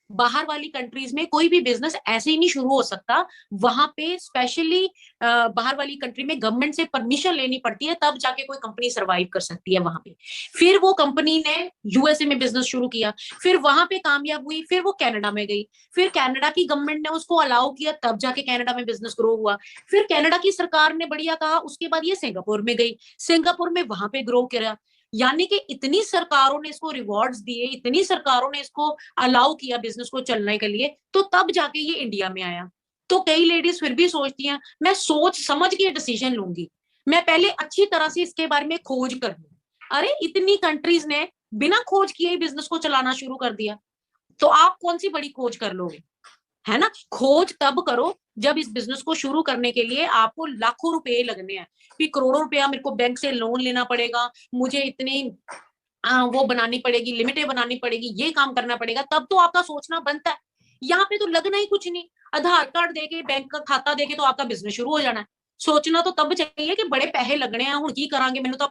बाहर वाली कंट्रीज में कोई भी बिजनेस ऐसे ही नहीं शुरू हो सकता। वहां पे स्पेशली बाहर वाली कंट्री में गवर्नमेंट से परमिशन लेनी पड़ती है, तब जाके कोई कंपनी सरवाइव कर सकती है वहां पे। फिर वो कंपनी ने यूएसए में बिजनेस शुरू किया, फिर वहां पे कामयाब हुई, फिर वो कनाडा में गई, फिर कनाडा की गवर्नमेंट ने उसको अलाउ किया, तब जाके कनाडा में बिजनेस ग्रो हुआ। फिर कनाडा की सरकार ने बढ़िया कहा, उसके बाद ये सिंगापुर में गई, सिंगापुर में वहां पे ग्रो किया। यानी कि इतनी सरकारों ने इसको रिवॉर्ड्स दिए, इतनी सरकारों ने इसको अलाउ किया बिजनेस को चलने के लिए, तो तब जाके ये इंडिया में आया। तो कई लेडीज फिर भी सोचती हैं मैं सोच समझ के डिसीजन लूंगी, मैं पहले अच्छी तरह से इसके बारे में खोज कर लूं। अरे इतनी कंट्रीज ने बिना खोज किए ही बिजनेस को चलाना शुरू कर दिया, तो आप कौन सी बड़ी खोज कर लोगे, है ना। खोज तब करो जब इस बिजनेस को शुरू करने के लिए आपको लाखों रुपए लगने हैं, फिर करोड़ों रुपया मेरे को बैंक से लोन लेना पड़ेगा, मुझे इतनी वो बनानी पड़ेगी, लिमिटें बनानी पड़ेगी, ये काम करना पड़ेगा, तब तो आपका सोचना बनता है। यहाँ पे तो लगना ही कुछ नहीं, आधार कार्ड देके बैंक का खाता देके तो आपका बिजनेस शुरू हो जाना है। सोचना तो तब चाहिए कि बड़े पैसे लगने हैं, हुण की करांगे, मैनू तो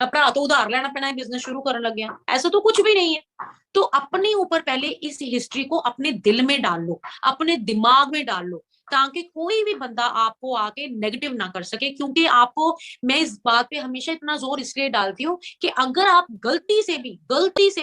भरा तो उधार लेना पैना है बिजनेस शुरू करने लगे हैं। ऐसा तो कुछ भी नहीं है। तो अपने ऊपर पहले इस हिस्ट्री को अपने दिल में डाल लो, अपने दिमाग में डाल लो, ताकि कोई भी बंदा आपको आके नेगेटिव ना कर सके। क्योंकि आपको मैं इस बात पे हमेशा इतना जोर इसलिए डालती हूँ कि अगर आप गलती से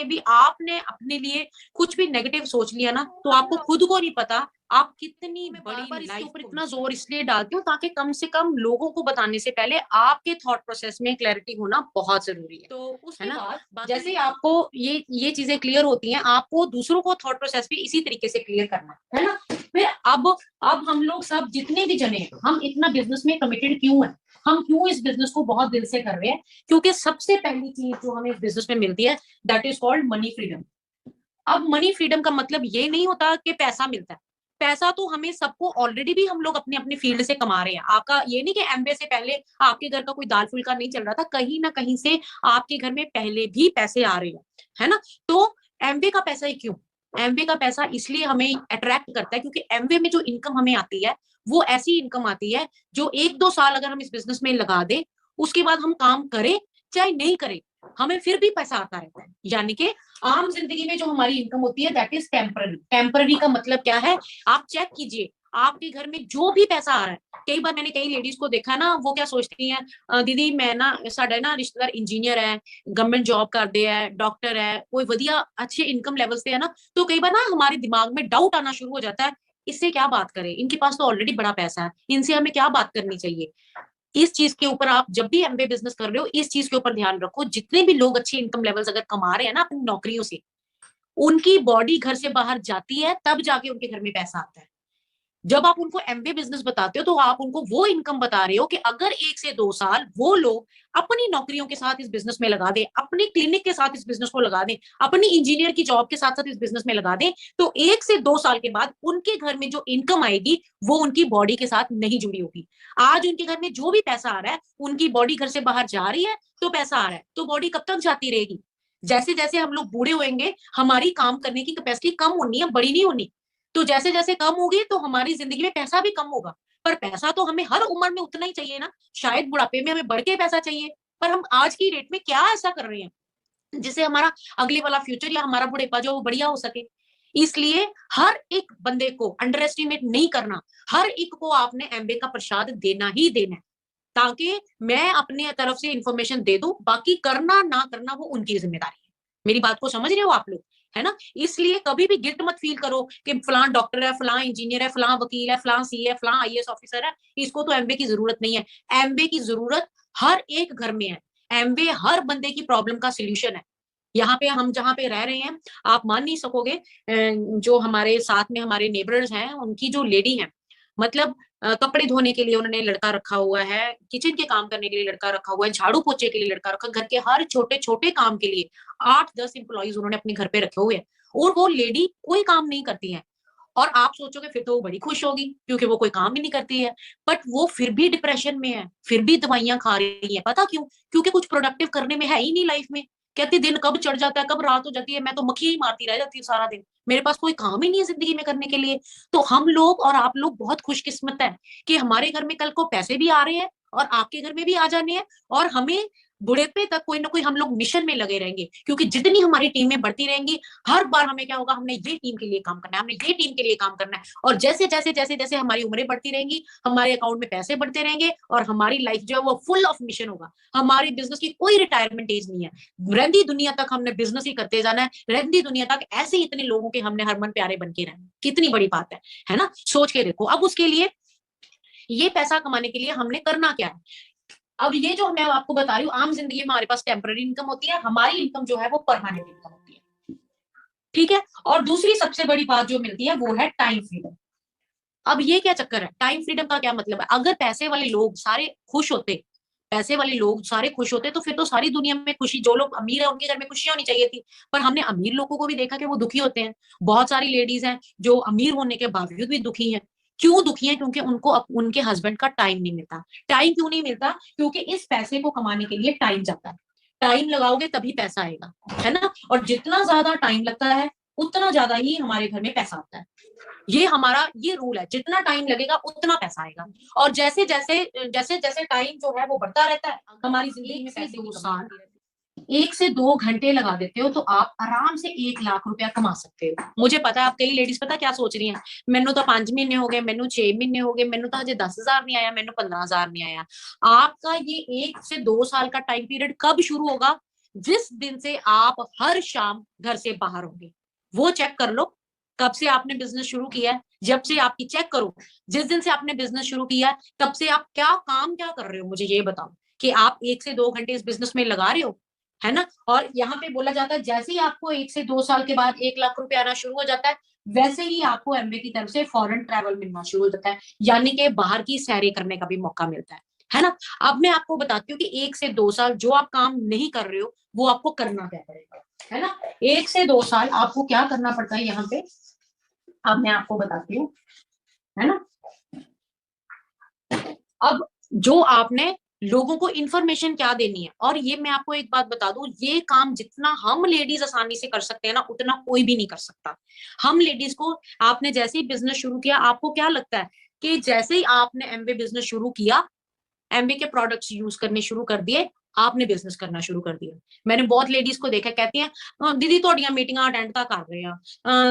भी आपने अपने लिए कुछ भी नेगेटिव सोच लिया ना, तो आपको खुद को नहीं पता आप कितनी बड़ी लाइफ पर इतना जोर इसलिए डालती हूँ ताकि कम से कम लोगों को बताने से पहले आपके थॉट प्रोसेस में क्लैरिटी होना बहुत जरूरी है। तो उसके बाद जैसे ही आपको ये चीजें क्लियर होती हैं, आपको दूसरों को थॉट प्रोसेस भी इसी तरीके से क्लियर करना है ना। फिर अब हम लोग सब जितने भी जने हम इतना बिजनेस में कमिटेड क्यों है, हम क्यों इस बिजनेस को बहुत दिल से कर रहे हैं? क्योंकि सबसे पहली चीज जो हमें इस बिजनेस में मिलती है that is called money freedom. अब मनी फ्रीडम का मतलब ये नहीं होता कि पैसा मिलता है, पैसा तो हमें सबको ऑलरेडी भी हम लोग अपने अपने फील्ड से कमा रहे हैं। आपका ये नहीं कि एमबीए से पहले आपके घर का कोई दाल फुल्का नहीं चल रहा था, कहीं ना कहीं से आपके घर में पहले भी पैसे आ रहे हैं, है ना। तो एमबीए का पैसा ही क्यों? एमबीए का पैसा इसलिए हमें अट्रैक्ट करता है क्योंकि एमबीए में जो इनकम हमें आती है वो ऐसी इनकम आती है जो 1-2 साल अगर हम इस बिजनेस में लगा दे, उसके बाद हम काम करें चाहे नहीं करें, हमें फिर भी पैसा आता रहता है। यानी कि आम जिंदगी में जो हमारी इनकम होती है दैट इज टेम्पररी। टेम्पररी का मतलब क्या है? आप चेक कीजिए आपके घर में जो भी पैसा आ रहा है। कई बार मैंने कई लेडीज को देखा ना, वो क्या सोचती हैं, दीदी मैं ना साडा ना रिश्तेदार इंजीनियर है, गवर्नमेंट जॉब करते हैं, डॉक्टर है, कोई वधिया अच्छे इनकम लेवल से है ना, तो कई बार ना हमारे दिमाग में डाउट आना शुरू हो जाता है, इससे क्या बात करें, इनके पास तो ऑलरेडी बड़ा पैसा है, इनसे हमें क्या बात करनी चाहिए। इस चीज के ऊपर आप जब भी एमबीए बिजनेस कर रहे हो, इस चीज के ऊपर ध्यान रखो। जितने भी लोग अच्छी इनकम लेवल्स अगर कमा रहे हैं ना अपनी नौकरियों से, उनकी बॉडी घर से बाहर जाती है तब जाके उनके घर में पैसा आता है। जब आप उनको एमबीए बिजनेस बताते हो तो आप उनको वो इनकम बता रहे हो कि अगर 1 से 2 साल वो लोग अपनी नौकरियों के साथ इस बिजनेस में लगा दें, अपनी क्लिनिक के साथ इस बिजनेस को लगा दें, अपनी इंजीनियर की जॉब के साथ साथ इस बिजनेस में लगा दें, तो 1 से 2 साल के बाद उनके घर में जो इनकम आएगी वो उनकी बॉडी के साथ नहीं जुड़ी होगी। आज उनके घर में जो भी पैसा आ रहा है, उनकी बॉडी घर से बाहर जा रही है तो पैसा आ रहा है, तो बॉडी कब तक जाती रहेगी? जैसे जैसे हम लोग बूढ़े होंगे, हमारी काम करने की कैपेसिटी कम होनी है, बड़ी नहीं होनी। तो जैसे जैसे कम होगी तो हमारी जिंदगी में पैसा भी कम होगा। पर पैसा तो हमें हर उम्र में उतना ही चाहिए ना। शायद बुढ़ापे में हमें बढ़ के पैसा चाहिए, पर हम आज की डेट में क्या ऐसा कर रहे हैं जिससे हमारा अगले वाला फ्यूचर या हमारा बुढ़ापा जो बढ़िया हो सके। इसलिए हर एक बंदे को अंडर एस्टिमेट नहीं करना। हर एक को आपने एमबीए का प्रसाद देना ही देना है, ताकि मैं अपने तरफ से इंफॉर्मेशन दे दूं, बाकी करना ना करना वो उनकी जिम्मेदारी है। मेरी बात को समझ रहे हो आप लोग? है ना? इसलिए कभी भी गिल्ट मत फील करो कि फलां डॉक्टर है, फलां इंजीनियर है, फलां वकील है, फलां सी है, फलां आईएएस ऑफिसर है, इसको तो एमबीए की जरूरत नहीं है। एमबीए की जरूरत हर एक घर में है। एमबीए हर बंदे की प्रॉब्लम का सोल्यूशन है। यहाँ पे हम जहाँ पे रह रहे हैं, आप मान नहीं सकोगे, जो हमारे साथ में हमारे नेबर्स हैं, उनकी जो लेडी है, मतलब कपड़े धोने के लिए उन्होंने लड़का रखा हुआ है, किचन के काम करने के लिए लड़का रखा हुआ है, झाड़ू पोछे के लिए लड़का रखा, घर के हर छोटे छोटे काम के लिए 8-10 एम्प्लॉइज उन्होंने अपने घर पे रखे हुए हैं, और वो लेडी कोई काम नहीं करती है। और आप सोचोगे फिर तो वो बड़ी खुश होगी क्योंकि वो कोई काम ही नहीं करती है, बट वो फिर भी डिप्रेशन में है, फिर भी दवाइयां खा रही है। पता क्यों? क्योंकि कुछ प्रोडक्टिव करने में है ही नहीं लाइफ में। कहती दिन कब चढ़ जाता है, कब रात हो जाती है, मैं तो मक्खी ही मारती रह जाती हूँ सारा दिन, मेरे पास कोई काम ही नहीं है जिंदगी में करने के लिए। तो हम लोग और आप लोग बहुत खुशकिस्मत है कि हमारे घर में कल को पैसे भी आ रहे हैं और आपके घर में भी आ जाने हैं, और हमें बुढ़ेपे तक कोई ना कोई हम लोग मिशन में लगे रहेंगे, क्योंकि जितनी हमारी टीमें बढ़ती रहेंगी, हर बार हमें क्या होगा, हमने ये टीम के लिए काम करना है, हमने ये टीम के लिए काम करना है। और जैसे जैसे जैसे जैसे हमारी उम्रें बढ़ती रहेंगी, हमारे अकाउंट में पैसे बढ़ते रहेंगे, और हमारी लाइफ जो है वो फुल ऑफ मिशन होगा। हमारी बिजनेस की कोई रिटायरमेंट एज नहीं है। रहती दुनिया तक हमने बिजनेस ही करते जाना है, रहती दुनिया तक ऐसे ही इतने लोगों के हमने हरमन प्यारे बन के रहना। कितनी बड़ी बात है ना? सोच के देखो। अब उसके लिए, ये पैसा कमाने के लिए हमने करना क्या है? अब ये जो मैं आपको बता रही हूँ, आम जिंदगी में हमारे पास टेम्पररी इनकम होती है, हमारी इनकम जो है वो परमानेंट इनकम होती है। ठीक है? और दूसरी सबसे बड़ी बात जो मिलती है वो है टाइम फ्रीडम। अब ये क्या चक्कर है? टाइम फ्रीडम का क्या मतलब है? अगर पैसे वाले लोग सारे खुश होते, पैसे वाले लोग सारे खुश होते, तो फिर तो सारी दुनिया में खुशी, जो लोग अमीर है उनके घर में खुशी होनी चाहिए थी। पर हमने अमीर लोगों को भी देखा कि वो दुखी होते हैं। बहुत सारी लेडीज हैं जो अमीर होने के बावजूद भी दुखी हैं। क्यों दुखी हैं? क्योंकि उनको उनके हस्बैंड का टाइम नहीं मिलता। टाइम क्यों नहीं मिलता? क्योंकि इस पैसे को कमाने के लिए टाइम जाता है। टाइम लगाओगे तभी पैसा आएगा, है ना? और जितना ज्यादा टाइम लगता है उतना ज्यादा ही हमारे घर में पैसा आता है। ये हमारा ये रूल है, जितना टाइम लगेगा उतना पैसा आएगा। और जैसे जैसे जैसे जैसे टाइम जो है वो बढ़ता रहता है, हमारी जिंदगी में पैसे की साल 1 से 2 घंटे लगा देते हो तो आप आराम से 1 लाख रुपया कमा सकते हो। मुझे पता है आप कई लेडीज पता क्या सोच रही हैं, मैनू तो 5 महीने हो गए, मैनू 6 महीने हो गए, मैनू तो हजे 10,000 नहीं आया, मैनू 15,000 नहीं आया। आपका ये 1 से 2 साल का टाइम पीरियड कब शुरू होगा? जिस दिन से आप हर शाम घर से बाहर होंगे, वो चेक कर लो। कब से आपने बिजनेस शुरू किया है? जब से आपकी चेक करो, जिस दिन से आपने बिजनेस शुरू किया है तब से आप क्या कर रहे हो, मुझे ये बताओ। कि आप 1 से 2 घंटे इस बिजनेस में लगा रहे हो, है ना? और यहाँ पे बोला जाता है जैसे ही आपको 1 से 2 साल के बाद 1 लाख रुपया आना शुरू हो जाता है, वैसे ही आपको एमबीए की तरफ से फॉरेन ट्रैवल मिलना शुरू हो जाता है, यानी कि बाहर की सैरें करने का भी मौका मिलता है ना? अब मैं आपको बताती हूँ कि 1 से 2 साल जो आप काम नहीं कर रहे हो वो आपको करना क्या पड़ेगा, है ना? 1 से 2 साल आपको क्या करना पड़ता है यहाँ पे, अब मैं आपको बताती हूँ, है ना? अब जो आपने लोगों को इंफॉर्मेशन क्या देनी है, और ये मैं आपको एक बात बता दूं, ये काम जितना हम लेडीज आसानी से कर सकते हैं ना, उतना कोई भी नहीं कर सकता। हम लेडीज को, आपने जैसे ही बिजनेस शुरू किया, आपको क्या लगता है कि जैसे ही आपने एमबीए बिजनेस शुरू किया, एमबी के प्रोडक्ट्स यूज करने शुरू कर दिए, आपने बिजनेस करना शुरू कर दिया। मैंने बहुत लेडीज को देखा, कहती हैं दीदी ਤੁਹਾਡੀਆਂ ਮੀਟਿੰਗਾਂ ਅਟੈਂਡ ਤਾਂ ਕਰ ਰਹੇ ਆ,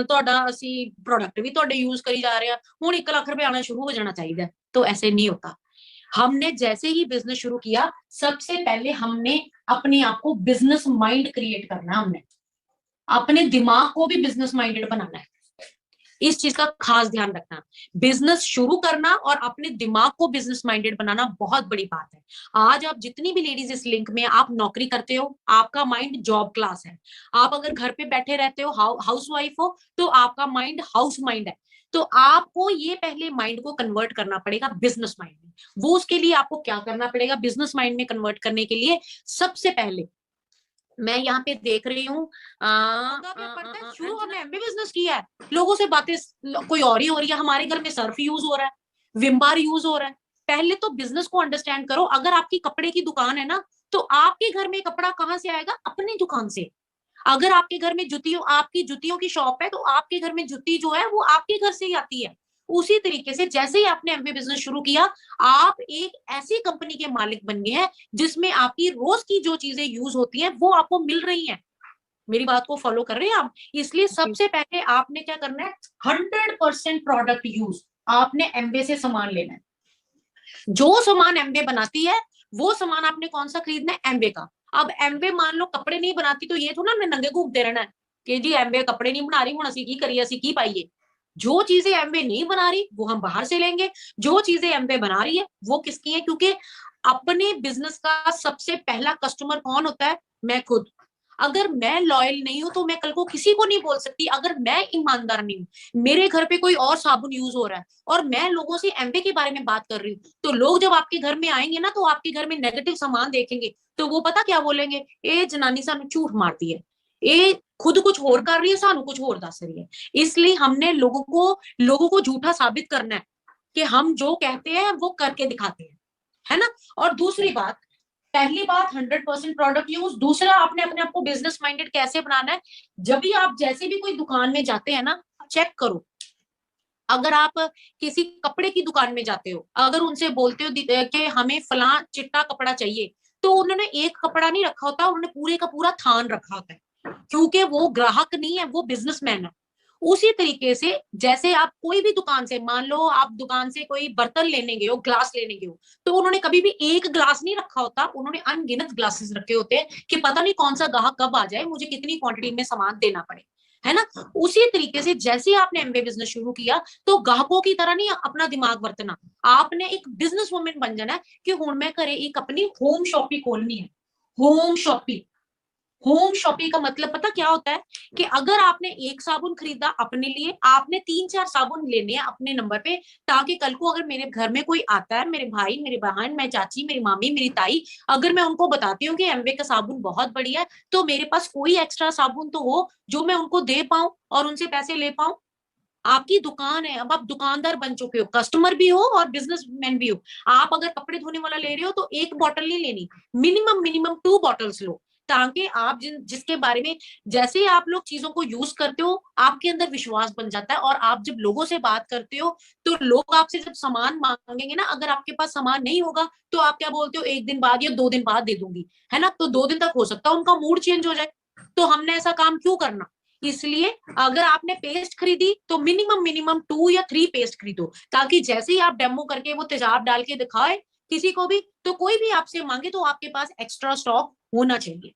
ਤੁਹਾਡਾ ਅਸੀਂ प्रोडक्ट भी ਤੁਹਾਡੇ यूज करी जा रहे हैं, ਹੁਣ 1 लाख रुपए आना शुरू हो जाना चाहिए। तो ऐसे नहीं होता। हमने जैसे ही बिजनेस शुरू किया, सबसे पहले हमने अपने आप को बिजनेस माइंड क्रिएट करना है। हमने अपने दिमाग को भी बिजनेस माइंडेड बनाना है। इस चीज का खास ध्यान रखना। बिजनेस शुरू करना और अपने दिमाग को बिजनेस माइंडेड बनाना बहुत बड़ी बात है। आज आप जितनी भी लेडीज इस लिंक में, आप नौकरी करते हो, आपका माइंड जॉब क्लास है। आप अगर घर पे बैठे रहते हो, हाउस वाइफ हो, तो आपका माइंड हाउस माइंड है। तो आपको ये पहले माइंड को कन्वर्ट करना पड़ेगा बिजनेस माइंड में। वो उसके लिए आपको क्या करना पड़ेगा बिजनेस माइंड में कन्वर्ट करने के लिए? सबसे पहले मैं यहाँ पे देख रही हूँ शुरू हमने एमबी बिजनेस किया है, लोगों से बातें कोई और ही हो रही है, हमारे घर में सर्फ यूज हो रहा है, विम बार यूज हो रहा है। पहले तो बिजनेस को अंडरस्टैंड करो। अगर आपकी कपड़े की दुकान है ना, तो आपके घर में कपड़ा कहाँ से आएगा? अपनी दुकान से। अगर आपके घर में आपकी जुतियों की शॉप है, तो आपके घर में जुती जो है वो आपके घर से ही आती है। उसी तरीके से जैसे ही आपने एमबी बिजनेस शुरू किया, आप एक ऐसी कंपनी के मालिक बन गए हैं जिसमें आपकी रोज की जो चीजें यूज होती हैं वो आपको मिल रही हैं। मेरी बात को फॉलो कर रहे हैं आप? इसलिए सबसे पहले आपने क्या करना है, 100% प्रोडक्ट यूज आपने एमबे से सामान लेना है। जो सामान एमबे बनाती है वो सामान आपने कौन सा खरीदना है? एमबे का। अब एमबे मान लो कपड़े नहीं बनाती, तो ये तो ना नंगे घूमते रहना है कि जी एमबे कपड़े नहीं बना रही हूं, असी की करिए, असी की पाइए। जो चीजें एमबे नहीं बना रही वो हम बाहर से लेंगे, जो चीजें एमबे बना रही है वो किसकी है? क्योंकि अपने बिजनेस का सबसे पहला कस्टमर कौन होता है? मैं खुद। अगर मैं लॉयल नहीं हूं तो मैं कल को किसी को नहीं बोल सकती। अगर मैं ईमानदार नहीं हूं, मेरे घर पे कोई और साबुन यूज हो रहा है और मैं लोगों से एमबे के बारे में बात कर रही हूँ, तो लोग जब आपके घर में आएंगे ना, तो आपके घर में नेगेटिव सामान देखेंगे, तो वो पता क्या बोलेंगे? ए जनानी सानू झूठ मारती है, ए खुद कुछ और कर रही है, सानू कुछ और दस रही है। इसलिए हमने लोगों को झूठा साबित करना है कि हम जो कहते हैं वो करके दिखाते हैं, है ना? और दूसरी बात, पहली बात 100% प्रोडक्ट यूज। दूसरा, आपने अपने आप को बिजनेस माइंडेड कैसे बनाना है? जब भी आप जैसे भी कोई दुकान में जाते हैं ना, चेक करो। अगर आप किसी कपड़े की दुकान में जाते हो, अगर उनसे बोलते हो कि हमें फला चिट्टा कपड़ा चाहिए, तो उन्होंने एक कपड़ा नहीं रखा होता, उन्होंने पूरे का पूरा थान रखा होता है, क्योंकि वो ग्राहक नहीं है, वो बिजनेसमैन है। उसी तरीके से जैसे आप कोई भी दुकान से, मान लो आप दुकान से कोई बर्तन लेने गए हो, ग्लास लेने गए हो, तो उन्होंने कभी भी एक ग्लास नहीं रखा होता, उन्होंने अनगिनत ग्लासेस रखे होते हैं कि पता नहीं कौन सा ग्राहक कब आ जाए, मुझे कितनी क्वांटिटी में सामान देना पड़े, है ना? उसी तरीके से जैसे ही आपने एमबे बिजनेस शुरू किया, तो ग्राहकों की तरह नहीं अपना दिमाग बरतना, आपने एक बिजनेस वुमेन बन जाना है कि हुण मैं घरे एक अपनी होम शॉपी खोलनी है। होम शॉपी, होम शॉपिंग का मतलब पता क्या होता है? कि अगर आपने एक साबुन खरीदा अपने लिए, आपने 3-4 साबुन लेने हैं अपने नंबर पे, ताकि कल को अगर मेरे घर में कोई आता है, मेरे भाई, मेरी बहन, मेरी चाची, मेरी मामी, मेरी ताई, अगर मैं उनको बताती हूँ कि एमवे का साबुन बहुत बढ़िया है, तो मेरे पास कोई एक्स्ट्रा साबुन तो हो जो मैं उनको दे पाऊं और उनसे पैसे ले पाऊं। आपकी दुकान है, अब आप दुकानदार बन चुके हो, कस्टमर भी हो और बिजनेसमैन भी हो। आप अगर कपड़े धोने वाला ले रहे हो, तो एक बॉटल नहीं लेनी, मिनिमम मिनिमम 2 बॉटल्स लो, ताकि आप जिसके बारे में, जैसे ही आप लोग चीजों को यूज करते हो, आपके अंदर विश्वास बन जाता है। और आप जब लोगों से बात करते हो, तो लोग आपसे जब सामान मांगेंगे ना, अगर आपके पास सामान नहीं होगा, तो आप क्या बोलते हो? 1 दिन बाद या 2 दिन बाद दे दूंगी, है ना? तो 2 दिन तक हो सकता है उनका मूड चेंज हो जाए। तो हमने ऐसा काम क्यों करना? इसलिए अगर आपने पेस्ट खरीदी, तो मिनिमम मिनिमम 2 या 3 पेस्ट खरीदो, ताकि जैसे ही आप डेमो करके वो तेजाब डाल के दिखाए किसी को भी, तो कोई भी आपसे मांगे तो आपके पास एक्स्ट्रा स्टॉक होना चाहिए।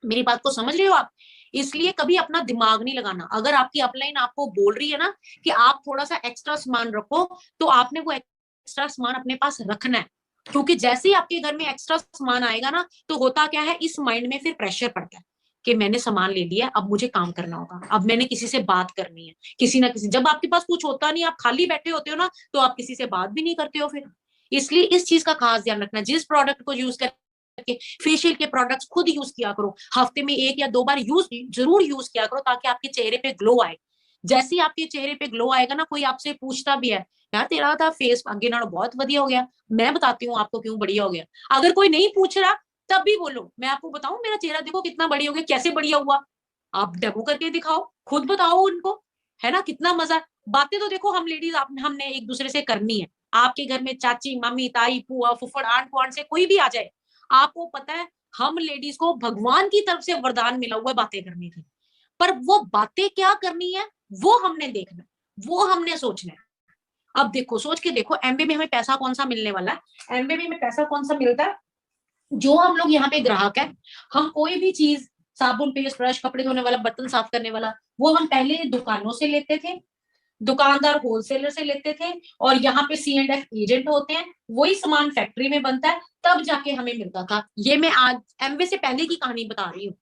मेरी बात को समझ रहे हो आप? इसलिए कभी अपना दिमाग नहीं लगाना। अगर आपकी अपलाइन आपको बोल रही है ना कि आप थोड़ा सा एक्स्ट्रा सामान रखो, तो आपने वो एक्स्ट्रा सामान अपने पास रखना है। क्योंकि जैसे ही आपके घर में एक्स्ट्रा सामान आएगा ना, तो होता क्या है, इस माइंड में फिर प्रेशर पड़ता है कि मैंने सामान ले लिया, अब मुझे काम करना होगा, अब मैंने किसी से बात करनी है, किसी ना किसी। जब आपके पास कुछ होता नहीं, आप खाली बैठे होते हो ना, तो आप किसी से बात भी नहीं करते हो फिर। इसलिए इस चीज का खास ध्यान रखना। जिस प्रोडक्ट को यूज करके, फेशियल के प्रोडक्ट्स खुद यूज किया करो, हफ्ते में 1 या 2 बार जरूर यूज किया करो, ताकि आपके चेहरे पे ग्लो आए। जैसे ही आपके चेहरे पे ग्लो आएगा ना, कोई आपसे पूछता भी है, यार तेरा था फेस अगे नालों बहुत बढ़िया हो गया, मैं बताती हूँ आपको क्यों बढ़िया हो गया। अगर कोई नहीं पूछ रहा, तब भी बोलो, मैं आपको बताऊं मेरा चेहरा देखो कितना बढ़िया हो गया, कैसे बढ़िया हुआ। आप डेमो करके दिखाओ, खुद बताओ उनको, है ना? कितना मजा। बातें तो देखो हम लेडीज हमने एक दूसरे से करनी है। आपके घर में चाची, मामी, ताई, पुआ, फुफड़, आंट वांट से कोई भी आ जाए, आपको पता है हम लेडीज को भगवान की तरफ से वरदान मिला हुआ है बातें करने की। पर वो बातें क्या करनी है, वो हमने देखना है, वो हमने सोचना है। अब देखो, सोच के देखो, एमबे में हमें पैसा कौन सा मिलने वाला है? एमबे में हमें पैसा कौन सा मिलता है? जो हम लोग यहाँ पे ग्राहक है, हम कोई भी चीज, साबुन, पेस्ट, ब्रश, कपड़े धोने वाला, बर्तन साफ करने वाला, वो हम पहले दुकानों से लेते थे, दुकानदार होलसेलर से लेते थे, और यहाँ पे C&F एजेंट होते हैं, वही सामान फैक्ट्री में बनता है, तब जाके हमें मिलता था। ये मैं आज एमवे से पहले की कहानी बता रही हूँ।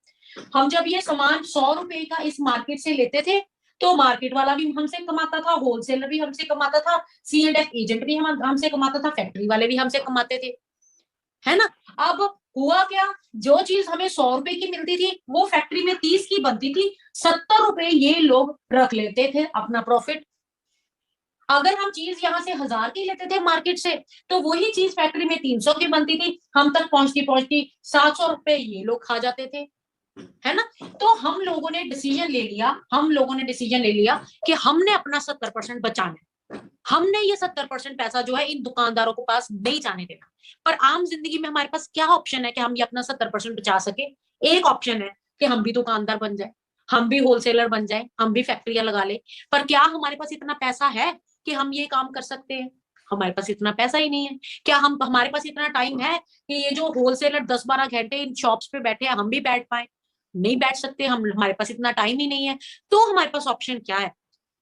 हम जब ये सामान 100 रुपए का इस मार्केट से लेते थे, तो मार्केट वाला भी हमसे कमाता था, होलसेलर भी हमसे कमाता था, C&F एजेंट भी हमसे कमाता था, फैक्ट्री वाले भी हमसे कमाते थे, है ना। अब हुआ क्या, जो चीज हमें 100 रुपए की मिलती थी वो फैक्ट्री में 30 की बनती थी, 70 रुपए ये लोग रख लेते थे अपना प्रॉफिट। अगर हम चीज यहाँ से 1000 की लेते थे मार्केट से, तो वही चीज फैक्ट्री में 300 की बनती थी, हम तक पहुंचती पहुंचती 700 रुपए ये लोग खा जाते थे, है ना। तो हम लोगों ने डिसीजन ले लिया, कि हमने अपना 70% बचाना है, हमने ये 70% पैसा जो है इन दुकानदारों के पास नहीं जाने देना। पर आम जिंदगी में हमारे पास क्या ऑप्शन है कि हम ये अपना 70% बचा सके? एक ऑप्शन है कि हम भी दुकानदार बन जाए, हम भी होलसेलर बन जाए, हम भी फैक्ट्रियां लगा ले। पर क्या हमारे पास इतना पैसा है कि हम ये काम कर सकते हैं? हमारे पास इतना पैसा ही नहीं है। क्या हम हमारे पास इतना टाइम है कि ये जो होलसेलर 10-12 घंटे इन शॉप्स पे बैठे हैं हम भी बैठ पाए? नहीं बैठ सकते हम, हमारे पास इतना टाइम ही नहीं है। तो हमारे पास ऑप्शन क्या है?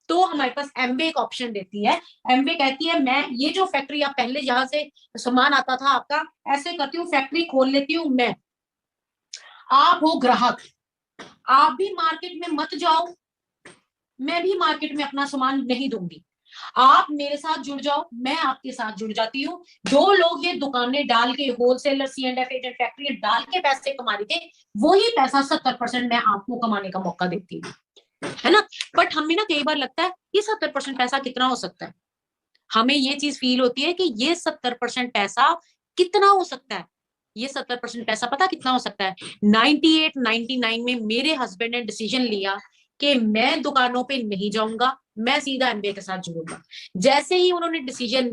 तो हमारे पास एमवे एक ऑप्शन देती है। एमवे कहती है मैं ये जो फैक्ट्री आप पहले जहां से सामान आता था आपका, ऐसे करती हूँ फैक्ट्री खोल लेती हूँ मैं, आप हो ग्राहक, आप भी मार्केट में मत जाओ, मैं भी मार्केट में अपना सामान नहीं दूंगी, आप मेरे साथ जुड़ जाओ, मैं आपके साथ जुड़ जाती हूँ। जो लोग ये दुकानें डाल के, होलसेलर, C&F एजेंट, फैक्ट्री डाल के पैसे कमा रहे थे, वही पैसा 70% मैं आपको कमाने का मौका देती हूँ, है ना। बट हमें ना कई बार लगता है ये 70% पैसा कितना हो सकता है, हमें ये चीज फील होती है कि ये 70% पैसा कितना हो सकता है। ये 70% पैसा पता कितना हो सकता है? 98-99 में मेरे हस्बैंड ने डिसीजन लिया कि मैं दुकानों पे नहीं जाऊंगा, मैं सीधा एमबीए के साथ जुड़ूंगा। जैसे ही उन्होंने डिसीजन